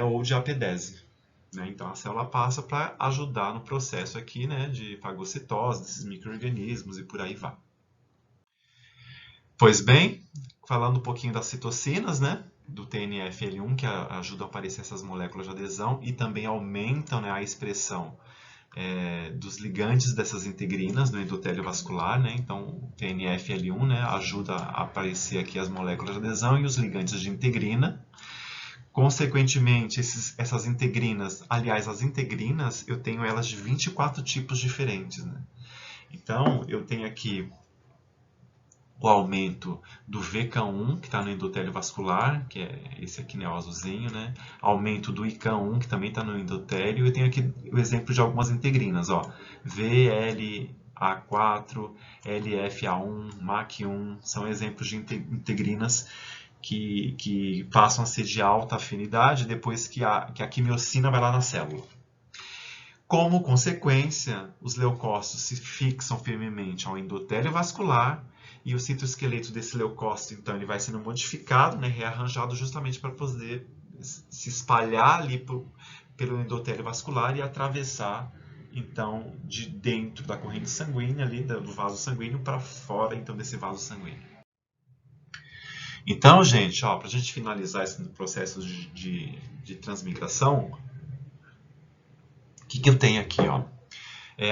ou de apedese. Né? Então, a célula passa para ajudar no processo aqui, né, de fagocitose, desses micro-organismos e por aí vai. Pois bem, falando um pouquinho das citocinas, né, do TNF-L1, que ajudam a aparecer essas moléculas de adesão e também aumentam, né, a expressão dos ligantes dessas integrinas no endotélio vascular, né? Então o TNF-L1, né, ajuda a aparecer aqui as moléculas de adesão e os ligantes de integrina. Consequentemente, essas integrinas, aliás, as integrinas, eu tenho elas de 24 tipos diferentes, né? Então eu tenho aqui o aumento do VK1, que está no endotélio vascular, que é esse aqui, né, o azulzinho, né? Aumento do IK1, que também está no endotélio. Eu tenho aqui o exemplo de algumas integrinas, ó. VLA4, LFA1, MAC1, são exemplos de integrinas que passam a ser de alta afinidade depois que a quimiocina vai lá na célula. Como consequência, os leucócitos se fixam firmemente ao endotélio vascular e o citoesqueleto desse leucócito, então, ele vai sendo modificado, né, rearranjado justamente para poder se espalhar ali pelo endotélio vascular e atravessar, então, de dentro da corrente sanguínea, ali, do vaso sanguíneo, para fora, então, desse vaso sanguíneo. Então, gente, para a gente finalizar esse processo de transmigração, o que eu tenho aqui, ó?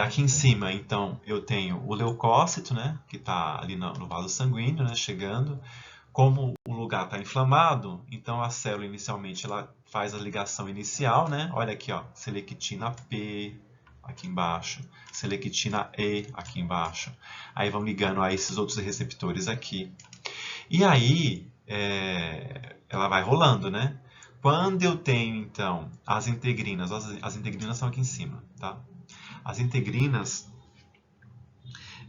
Aqui em cima, então, eu tenho o leucócito, né, que está ali no vaso sanguíneo, né, chegando. Como o lugar está inflamado, então a célula inicialmente ela faz a ligação inicial, né? Olha aqui, ó, selectina P aqui embaixo, selectina E aqui embaixo. Aí vão ligando a esses outros receptores aqui. E aí ela vai rolando, né? Quando eu tenho, então, as integrinas, as integrinas são aqui em cima, tá? As integrinas,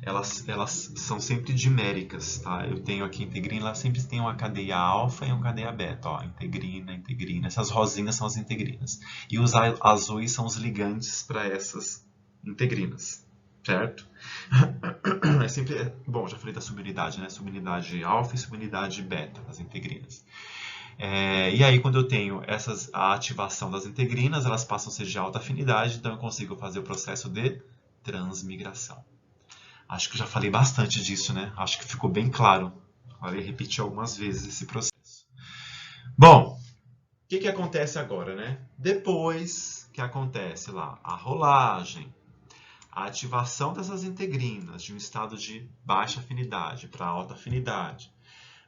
elas são sempre diméricas, tá? Eu tenho aqui integrina, ela sempre tem uma cadeia alfa e uma cadeia beta, ó, integrina, integrina. Essas rosinhas são as integrinas. E os azuis são os ligantes para essas integrinas, certo? É sempre, bom, já falei da subunidade, né? Subunidade alfa e subunidade beta das integrinas. E aí, quando eu tenho a ativação das integrinas, elas passam a ser de alta afinidade, então eu consigo fazer o processo de transmigração. Acho que eu já falei bastante disso, né? Acho que ficou bem claro. Falei repetir algumas vezes esse processo. Bom, o que acontece agora, né? Depois que acontece lá a rolagem, a ativação dessas integrinas de um estado de baixa afinidade para alta afinidade,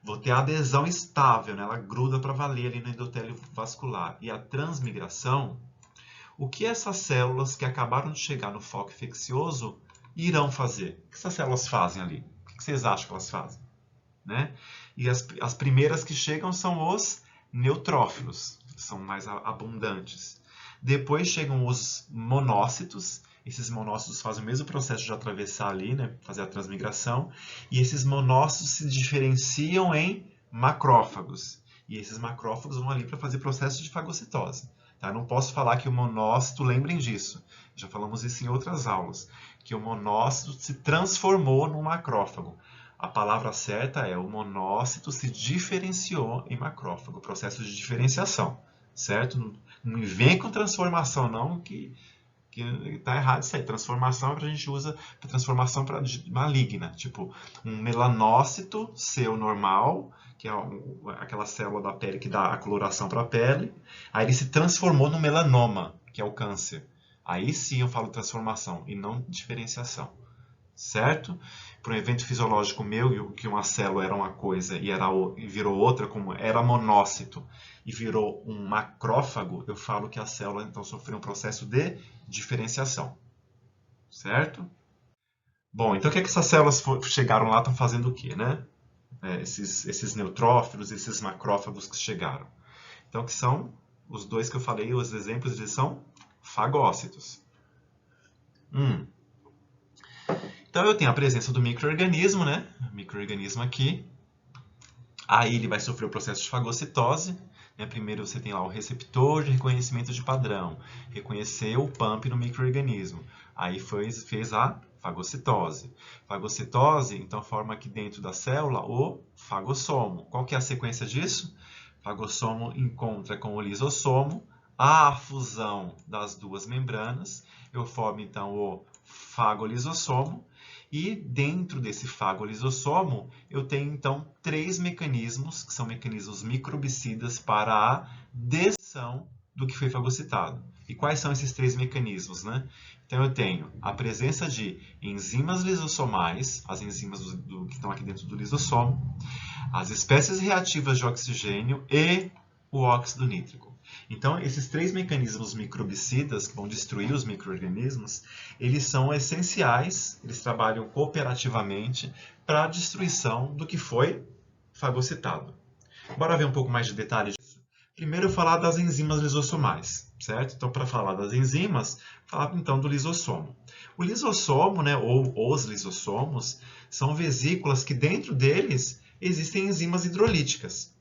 vou ter a adesão estável, né? Ela gruda para valer ali no endotélio vascular. E a transmigração, o que essas células que acabaram de chegar no foco infeccioso irão fazer? O que essas células fazem ali? O que vocês acham que elas fazem? Né? E as primeiras que chegam são os neutrófilos, que são mais abundantes. Depois chegam os monócitos, Esses monócitos fazem o mesmo processo de atravessar ali, né, fazer a transmigração, e esses monócitos se diferenciam em macrófagos. E esses macrófagos vão ali para fazer processo de fagocitose. Tá? Não posso falar que o monócito, lembrem disso, já falamos isso em outras aulas, que o monócito se transformou num macrófago. A palavra certa é o monócito se diferenciou em macrófago, processo de diferenciação, certo? Não me vem com transformação não, que tá errado isso aí. Transformação a gente usa para transformação maligna, tipo um melanócito seu normal, que é aquela célula da pele que dá a coloração para a pele, aí ele se transformou no melanoma, que é o câncer. Aí sim eu falo transformação e não diferenciação, certo? Para um evento fisiológico meu, que uma célula era uma coisa e virou outra, como era monócito e virou um macrófago, eu falo que a célula então sofreu um processo de diferenciação, certo? Bom, então o que é que essas células chegaram lá estão fazendo o quê, né? Esses neutrófilos, esses macrófagos que chegaram. Então, que são os dois que eu falei, os exemplos, eles são fagócitos. Então eu tenho a presença do micro-organismo, né? Micro-organismo aqui. Aí ele vai sofrer o processo de fagocitose. Né? Primeiro você tem lá o receptor de reconhecimento de padrão. Reconheceu o PAMP no micro-organismo. Aí fez a fagocitose. Fagocitose, então, forma aqui dentro da célula o fagossomo. Qual que é a sequência disso? Fagossomo encontra com o lisossomo. Há a fusão das duas membranas. Eu formo, então, o fagolisossomo. E dentro desse fagolisossomo, eu tenho então três mecanismos, que são mecanismos microbicidas para a destruição do que foi fagocitado. E quais são esses três mecanismos, né? Então eu tenho a presença de enzimas lisossomais, as enzimas que estão aqui dentro do lisossomo, as espécies reativas de oxigênio e o óxido nítrico. Então, esses três mecanismos microbicidas que vão destruir os micro-organismos, eles são essenciais, eles trabalham cooperativamente para a destruição do que foi fagocitado. Bora ver um pouco mais de detalhes disso? Primeiro, eu vou falar das enzimas lisossomais, certo? Então, para falar das enzimas, falar então do lisossomo. O lisossomo, né, ou os lisossomos, são vesículas que dentro deles existem enzimas hidrolíticas.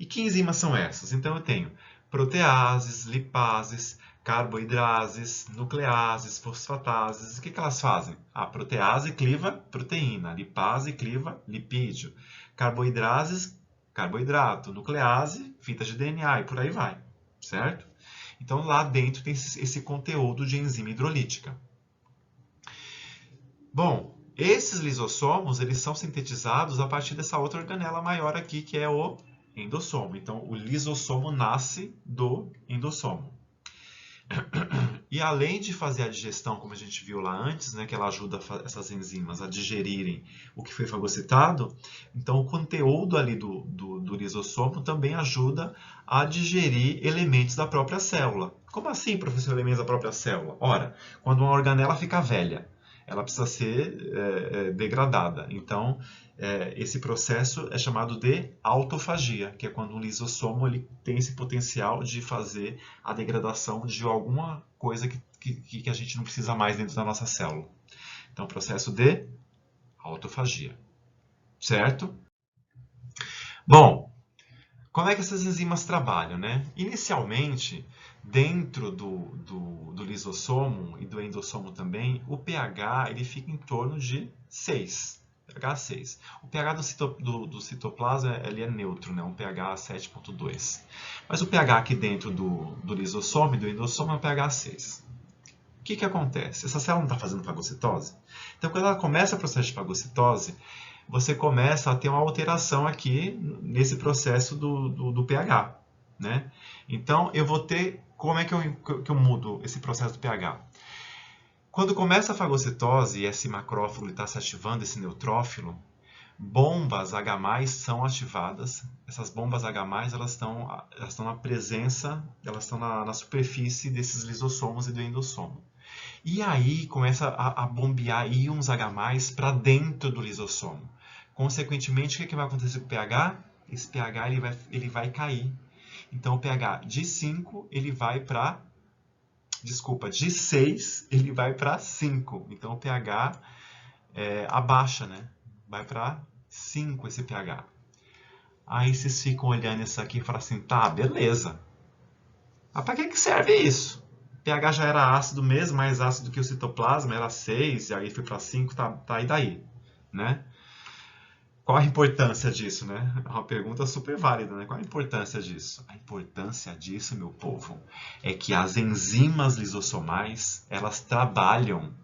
E que enzimas são essas? Então, eu tenho proteases, lipases, carboidrases, nucleases, fosfatases. O que elas fazem? A protease cliva proteína, a lipase cliva lipídio, carboidrases, carboidrato, nuclease, fita de DNA e por aí vai, certo? Então lá dentro tem esse conteúdo de enzima hidrolítica. Bom, esses lisossomos eles são sintetizados a partir dessa outra organela maior aqui, que é o endossomo. Então, o lisossomo nasce do endossomo. E além de fazer a digestão, como a gente viu lá antes, né, que ela ajuda essas enzimas a digerirem o que foi fagocitado, então o conteúdo ali do lisossomo também ajuda a digerir elementos da própria célula. Como assim, professor, elementos da própria célula? Ora, quando uma organela fica velha, ela precisa ser degradada. Então, esse processo é chamado de autofagia, que é quando um lisossomo ele tem esse potencial de fazer a degradação de alguma coisa que a gente não precisa mais dentro da nossa célula. Então, processo de autofagia. Certo? Bom, como é que essas enzimas trabalham, né? Inicialmente, dentro do lisossomo e do endossomo também, o pH ele fica em torno de 6. pH 6. O pH do citoplasma ele é neutro, né? Um pH 7,2. Mas o pH aqui dentro do lisossomo e do endossomo é um pH 6. O que acontece? Essa célula não está fazendo fagocitose? Então, quando ela começa o processo de fagocitose, você começa a ter uma alteração aqui nesse processo do pH. Né? Então, eu vou ter... Como é que eu mudo esse processo do pH? Quando começa a fagocitose e esse macrófago está se ativando, esse neutrófilo, bombas H+, são ativadas. Essas bombas H+, elas estão na presença, elas estão na superfície desses lisossomos e do endossomo. E aí começa a bombear íons H+, para dentro do lisossomo. Consequentemente, o que vai acontecer com o pH? Esse pH ele vai cair. Então, o pH de 5 ele vai para desculpa, de 6 ele vai para 5. Então o pH abaixa, né? Vai para 5 esse pH. Aí vocês ficam olhando isso aqui e falam assim, tá, beleza. Mas para que serve isso? O pH já era ácido mesmo, mais ácido que o citoplasma, era 6, e aí foi para 5, tá e daí? Né? Qual a importância disso, né? É uma pergunta super válida, né? Qual a importância disso? A importância disso, meu povo, é que as enzimas lisossomais, elas trabalham,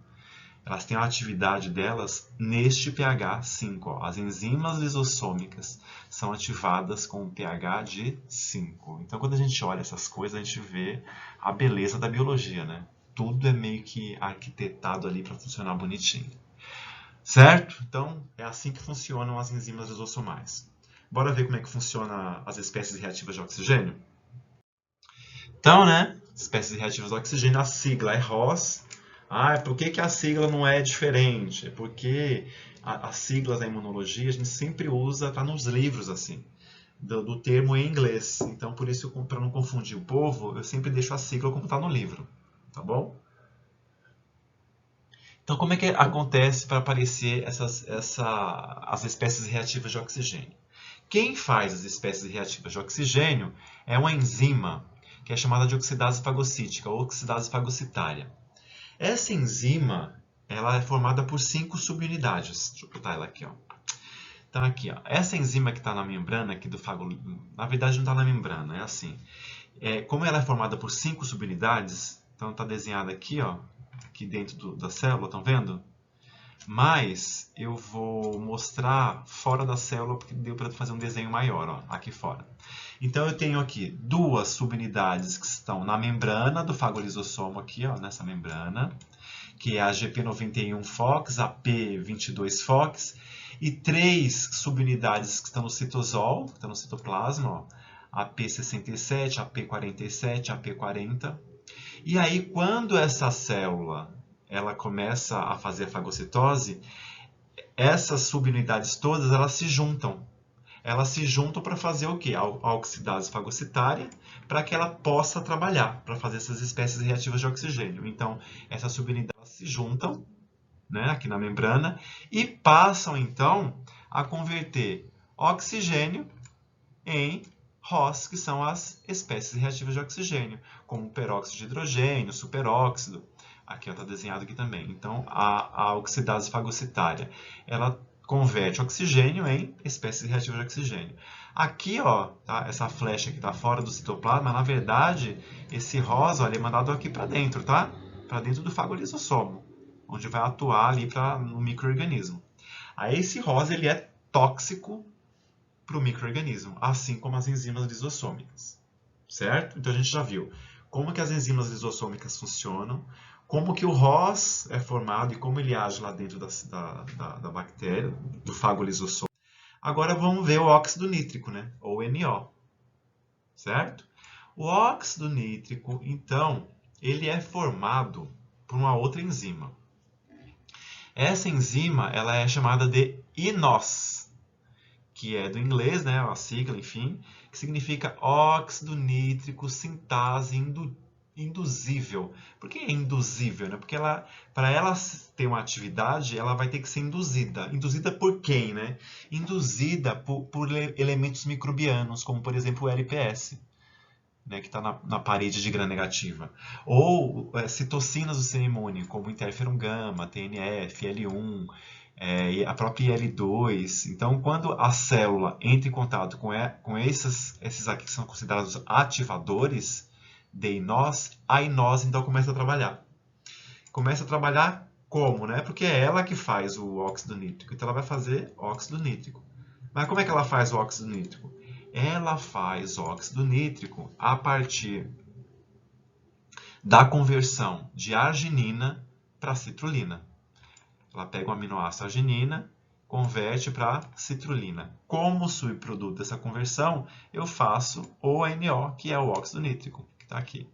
elas têm a atividade delas neste pH 5. Ó. As enzimas lisossômicas são ativadas com um pH de 5. Então, quando a gente olha essas coisas, a gente vê a beleza da biologia, né? Tudo é meio que arquitetado ali para funcionar bonitinho. Certo? Então, é assim que funcionam as enzimas lisossomais. Bora ver como é que funciona as espécies reativas de oxigênio? Então, né? Espécies reativas de oxigênio, a sigla é ROS. Por que a sigla não é diferente? É porque as siglas da imunologia a gente sempre usa, está nos livros assim, do termo em inglês. Então, por isso, para não confundir o povo, eu sempre deixo a sigla como está no livro. Tá bom? Então, como é que acontece para aparecer as espécies reativas de oxigênio? Quem faz as espécies reativas de oxigênio é uma enzima que é chamada de oxidase fagocítica ou oxidase fagocitária. Essa enzima ela é formada por 5 subunidades. Deixa eu botar ela aqui. Ó. Então, aqui, ó. Essa enzima que está na membrana aqui do na verdade não está na membrana, é assim. Como ela é formada por 5 subunidades, então está desenhada aqui, ó, aqui dentro da célula, estão vendo? Mas eu vou mostrar fora da célula porque deu para fazer um desenho maior, ó, aqui fora. Então eu tenho aqui 2 subunidades que estão na membrana do fagolisossomo aqui, ó, nessa membrana, que é a GP91-FOX, a P22-FOX, e 3 subunidades que estão no citosol, que estão no citoplasma, ó, a P67, a P47, a P40. E aí, quando essa célula ela começa a fazer a fagocitose, essas subunidades todas elas se juntam. Elas se juntam para fazer o quê? A oxidase fagocitária, para que ela possa trabalhar, para fazer essas espécies reativas de oxigênio. Então, essas subunidades se juntam, né, aqui na membrana e passam, então, a converter oxigênio em ROS, que são as espécies reativas de oxigênio, como peróxido de hidrogênio, superóxido. Aqui está desenhado aqui também. Então, a oxidase fagocitária, ela converte oxigênio em espécies reativas de oxigênio. Aqui, ó, tá, essa flecha que está fora do citoplasma, na verdade, esse ROS, olha, é mandado aqui para dentro, tá? Para dentro do fagolisossomo, onde vai atuar ali no micro-organismo. Aí esse ROS ele é tóxico para o micro-organismo, assim como as enzimas lisossômicas, certo? Então a gente já viu como que as enzimas lisossômicas funcionam, como que o ROS é formado e como ele age lá dentro da bactéria, do fago lisossomo. Agora vamos ver o óxido nítrico, né? Ou NO, certo? O óxido nítrico, então, ele é formado por uma outra enzima. Essa enzima ela é chamada de INOS, que é do inglês, né, a sigla, enfim, que significa óxido nítrico sintase induzível. Por que é induzível? Né? Porque para ela ter uma atividade, ela vai ter que ser induzida. Induzida por quem? Né? Induzida por elementos microbianos, como por exemplo o LPS, né, que está na parede de gram-negativa. Ou citocinas do sistema imune, como interferon gama, TNF, L1, e a própria IL-2. Então, quando a célula entra em contato com esses aqui que são considerados ativadores de INOS, a INOS então começa a trabalhar. Começa a trabalhar como? Né? Porque é ela que faz o óxido nítrico, então ela vai fazer óxido nítrico. Mas como é que ela faz o óxido nítrico? Ela faz óxido nítrico a partir da conversão de arginina para citrulina. Ela pega o aminoácido arginina, converte para citrulina. Como subproduto dessa conversão, eu faço o NO, que é o óxido nítrico, que está aqui.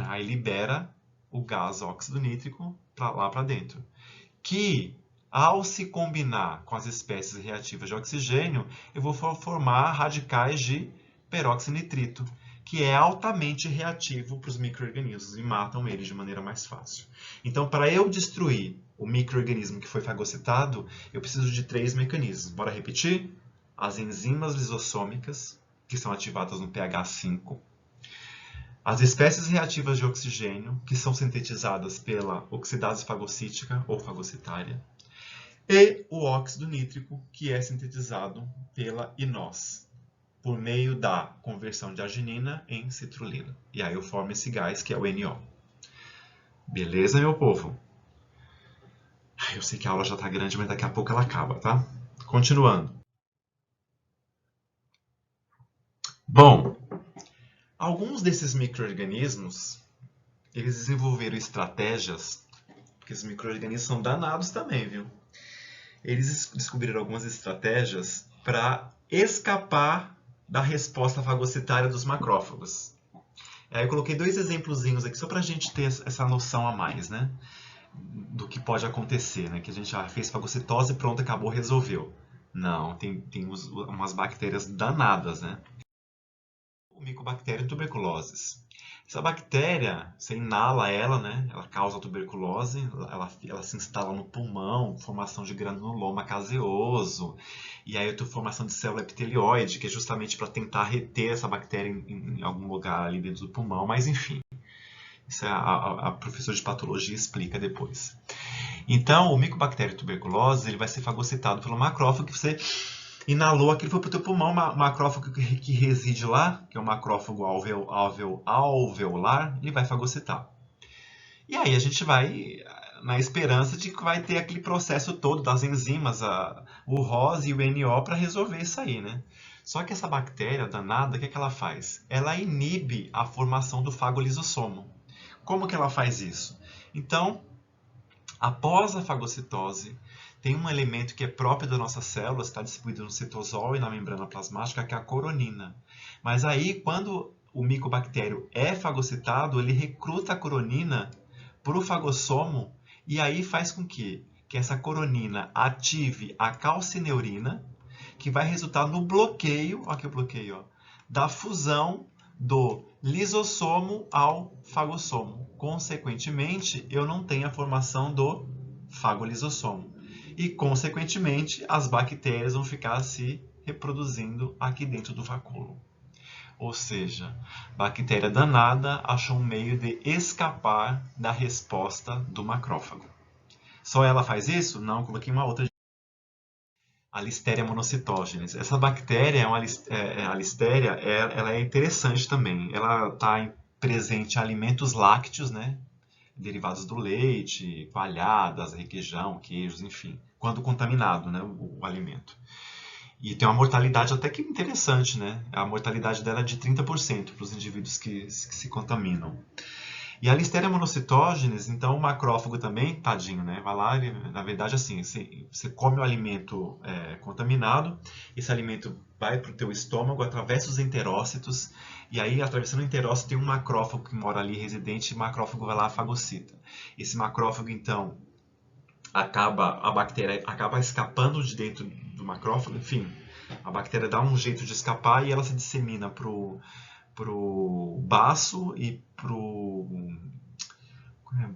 Aí libera o gás óxido nítrico lá para dentro. Que, ao se combinar com as espécies reativas de oxigênio, eu vou formar radicais de peróxido nitrito, que é altamente reativo para os micro-organismos e matam eles de maneira mais fácil. Então, para eu destruir o micro-organismo que foi fagocitado, eu preciso de 3 mecanismos. Bora repetir? As enzimas lisossômicas, que são ativadas no pH 5. As espécies reativas de oxigênio, que são sintetizadas pela oxidase fagocítica ou fagocitária. E o óxido nítrico, que é sintetizado pela INOS, por meio da conversão de arginina em citrulina. E aí eu formo esse gás, que é o NO. Beleza, meu povo? Eu sei que a aula já está grande, mas daqui a pouco ela acaba, tá? Continuando. Bom, alguns desses micro-organismos, eles desenvolveram estratégias, porque os micro-organismos são danados também, viu? Eles descobriram algumas estratégias para escapar da resposta fagocitária dos macrófagos. Aí eu coloquei 2 exemplozinhos aqui só para a gente ter essa noção a mais, né? Do que pode acontecer, né? Que a gente já fez fagocitose e pronto, acabou, resolveu. Não, tem umas bactérias danadas, né? O Mycobacterium tuberculosis. Essa bactéria, você inala ela, né? Ela causa tuberculose, ela se instala no pulmão, formação de granuloma caseoso, e aí eu tenho formação de célula epitelioide, que é justamente para tentar reter essa bactéria em algum lugar ali dentro do pulmão, mas enfim. Isso a professora de patologia explica depois. Então, o Mycobacterium tuberculose ele vai ser fagocitado pelo macrófago que você inalou, aquilo foi para o teu pulmão, o macrófago que reside lá, que é o macrófago alveolar, ele vai fagocitar. E aí a gente vai na esperança de que vai ter aquele processo todo das enzimas, o ROS e o NO para resolver isso aí, né? Só que essa bactéria danada, o que ela faz? Ela inibe a formação do fagolisossomo. Como que ela faz isso? Então, após a fagocitose, tem um elemento que é próprio das nossas células, está distribuído no citosol e na membrana plasmática, que é a coronina. Mas aí, quando o micobactério é fagocitado, ele recruta a coronina para o fagossomo e aí faz com que essa coronina ative a calcineurina, que vai resultar no bloqueio, aqui o bloqueio, ó, da fusão do lisossomo ao fagossomo. Consequentemente, eu não tenho a formação do fagolisossomo. E, consequentemente, as bactérias vão ficar se reproduzindo aqui dentro do vacúolo. Ou seja, bactéria danada achou um meio de escapar da resposta do macrófago. Só ela faz isso? Não, coloquei uma outra. A Listeria monocytogenes. Essa bactéria, a Listeria, ela é interessante também. Ela está presente em alimentos lácteos, né? Derivados do leite, coalhadas, requeijão, queijos, enfim. Quando contaminado, né? O alimento. E tem uma mortalidade até que interessante, né? A mortalidade dela é de 30% para os indivíduos que se contaminam. E a Listeria monocytogenes, então o macrófago também, tadinho, né? Vai lá, na verdade, assim, você come o alimento contaminado, esse alimento vai para o teu estômago, atravessa os enterócitos, e aí, atravessando o enterócito, tem um macrófago que mora ali residente, e o macrófago vai lá e fagocita. Esse macrófago, então, a bactéria acaba escapando de dentro do macrófago, enfim, a bactéria dá um jeito de escapar e ela se dissemina pro baço e pro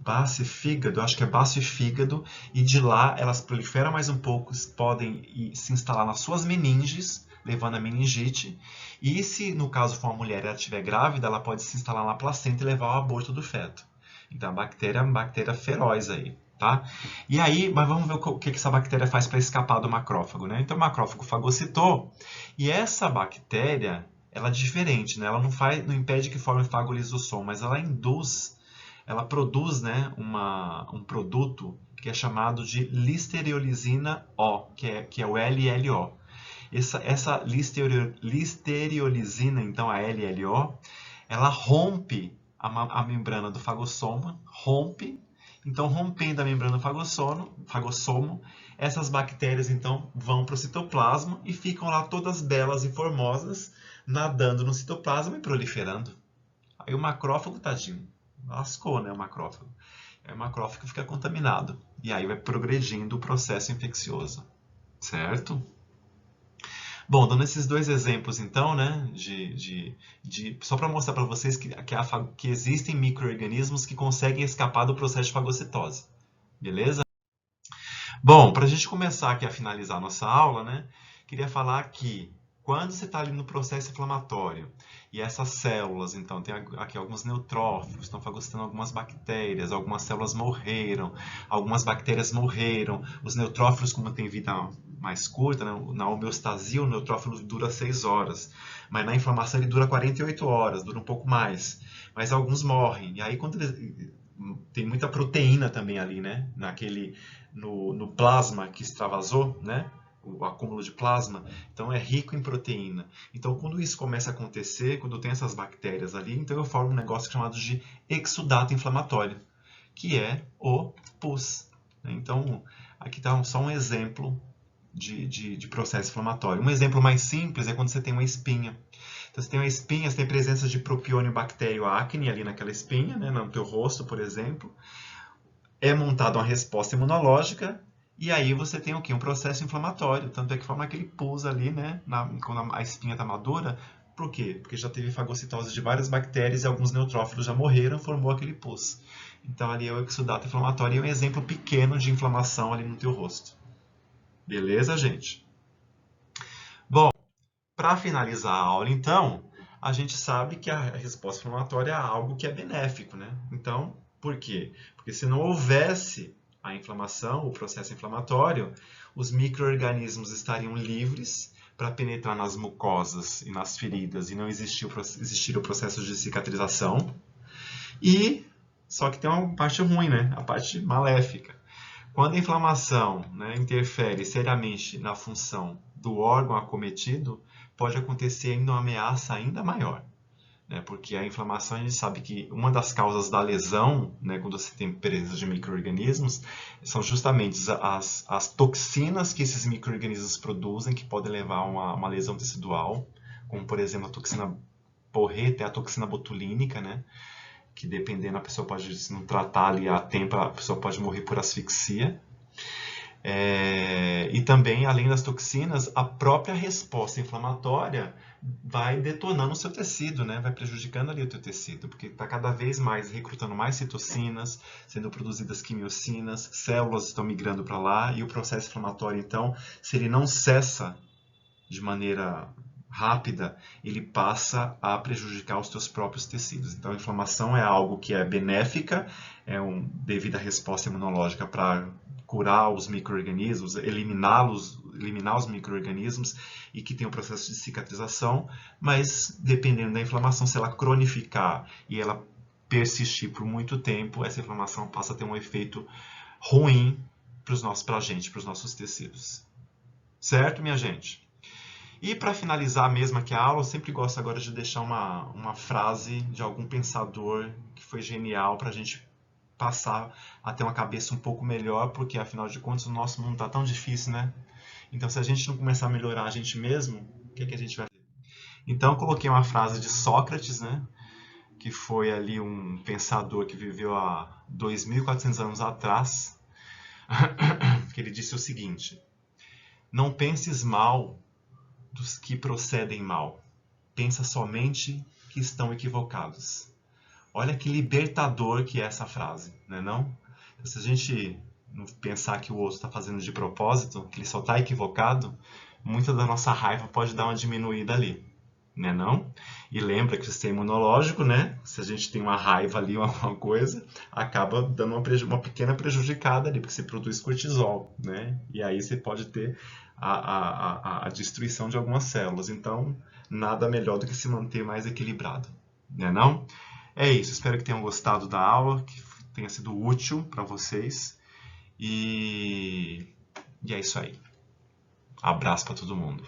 baço e fígado, acho que é baço e fígado, e de lá elas proliferam mais um pouco, podem se instalar nas suas meninges, levando a meningite, e se no caso for uma mulher e ela estiver grávida, ela pode se instalar na placenta e levar ao aborto do feto. Então a bactéria é uma bactéria feroz aí. Tá? E aí, mas vamos ver o que essa bactéria faz para escapar do macrófago, né? Então o macrófago fagocitou, e essa bactéria ela é diferente, né? Ela não impede que forme fagolisossomo, mas ela produz, né, um produto que é chamado de listeriolizina O, que é o LLO. Essa listeriolizina, então a LLO, ela rompe a membrana do fagossoma, então rompendo a membrana do fagossomo, essas bactérias então vão para o citoplasma e ficam lá todas belas e formosas, nadando no citoplasma e proliferando. Aí o macrófago, tadinho, lascou, né, o macrófago. Aí o macrófago fica contaminado. E aí vai progredindo o processo infeccioso. Certo? Bom, dando esses dois exemplos, então, né, só para mostrar para vocês que existem micro-organismos que conseguem escapar do processo de fagocitose, beleza? Bom, para a gente começar aqui a finalizar a nossa aula, né, queria falar que quando você está ali no processo inflamatório e essas células, então, tem aqui alguns neutrófilos, estão fagocitando algumas bactérias, algumas células morreram, algumas bactérias morreram, os neutrófilos, como tem vida mais curta, né, na homeostasia o neutrófilo dura 6 horas, mas na inflamação ele dura 48 horas, dura um pouco mais, mas alguns morrem, e aí quando tem muita proteína também ali, né, no plasma que extravasou, né? O acúmulo de plasma, então é rico em proteína. Então, quando isso começa a acontecer, quando tem essas bactérias ali, então eu formo um negócio chamado de exudato inflamatório, que é o pus. Então, aqui está só um exemplo de processo inflamatório. Um exemplo mais simples é quando você tem uma espinha. Então, você tem uma espinha, você tem presença de propionibactério acne ali naquela espinha, né, no teu rosto, por exemplo. É montada uma resposta imunológica e aí você tem o quê? Um processo inflamatório. Tanto é que forma aquele pus ali, né? Quando a espinha está madura. Por quê? Porque já teve fagocitose de várias bactérias e alguns neutrófilos já morreram, formou aquele pus. Então ali é o exudato inflamatório e é um exemplo pequeno de inflamação ali no teu rosto. Beleza, gente? Bom, para finalizar a aula, então, a gente sabe que a resposta inflamatória é algo que é benéfico, né? Então, por quê? Porque se não houvesse a inflamação, o processo inflamatório, os micro-organismos estariam livres para penetrar nas mucosas e nas feridas e não existiria o processo de cicatrização. E só que tem uma parte ruim, né? A parte maléfica. Quando a inflamação, né, interfere seriamente na função do órgão acometido, pode acontecer ainda uma ameaça ainda maior. Né, porque a inflamação, a gente sabe que uma das causas da lesão, né, quando você tem presença de micro-organismos, são justamente as toxinas que esses micro-organismos produzem, que podem levar a uma lesão tecidual, como, por exemplo, a toxina porreta e a toxina botulínica, né, que dependendo, a pessoa pode, se não tratar ali a tempo, a pessoa pode morrer por asfixia. E também, além das toxinas, a própria resposta inflamatória vai detonando o seu tecido, né? Vai prejudicando ali o teu tecido, porque está cada vez mais recrutando mais citocinas, sendo produzidas quimiocinas, células estão migrando para lá, e o processo inflamatório, então, se ele não cessa de maneira rápida, ele passa a prejudicar os teus próprios tecidos. Então, a inflamação é algo que é benéfica, devido à resposta imunológica para curar os micro-organismos, eliminar os micro-organismos e que tem um processo de cicatrização, mas dependendo da inflamação, se ela cronificar e ela persistir por muito tempo, essa inflamação passa a ter um efeito ruim para os nossos tecidos. Certo, minha gente? E para finalizar mesmo aqui a aula, eu sempre gosto agora de deixar uma frase de algum pensador que foi genial para a gente passar a ter uma cabeça um pouco melhor, porque afinal de contas o nosso mundo está tão difícil, né? Então se a gente não começar a melhorar a gente mesmo, o que a gente vai fazer? Então eu coloquei uma frase de Sócrates, né? Que foi ali um pensador que viveu há 2.400 anos atrás, que ele disse o seguinte: não penses mal dos que procedem mal. Pensa somente que estão equivocados. Olha que libertador que é essa frase, não é não? Então, se a gente não pensar que o outro está fazendo de propósito, que ele só está equivocado, muita da nossa raiva pode dar uma diminuída ali, né não? E lembra que o sistema imunológico, né? Se a gente tem uma raiva ali, alguma coisa, acaba dando uma pequena prejudicada ali, porque você produz cortisol, né? E aí você pode ter a destruição de algumas células. Então, nada melhor do que se manter mais equilibrado, né não? É isso, espero que tenham gostado da aula, que tenha sido útil para vocês. E é isso aí. Abraço para todo mundo.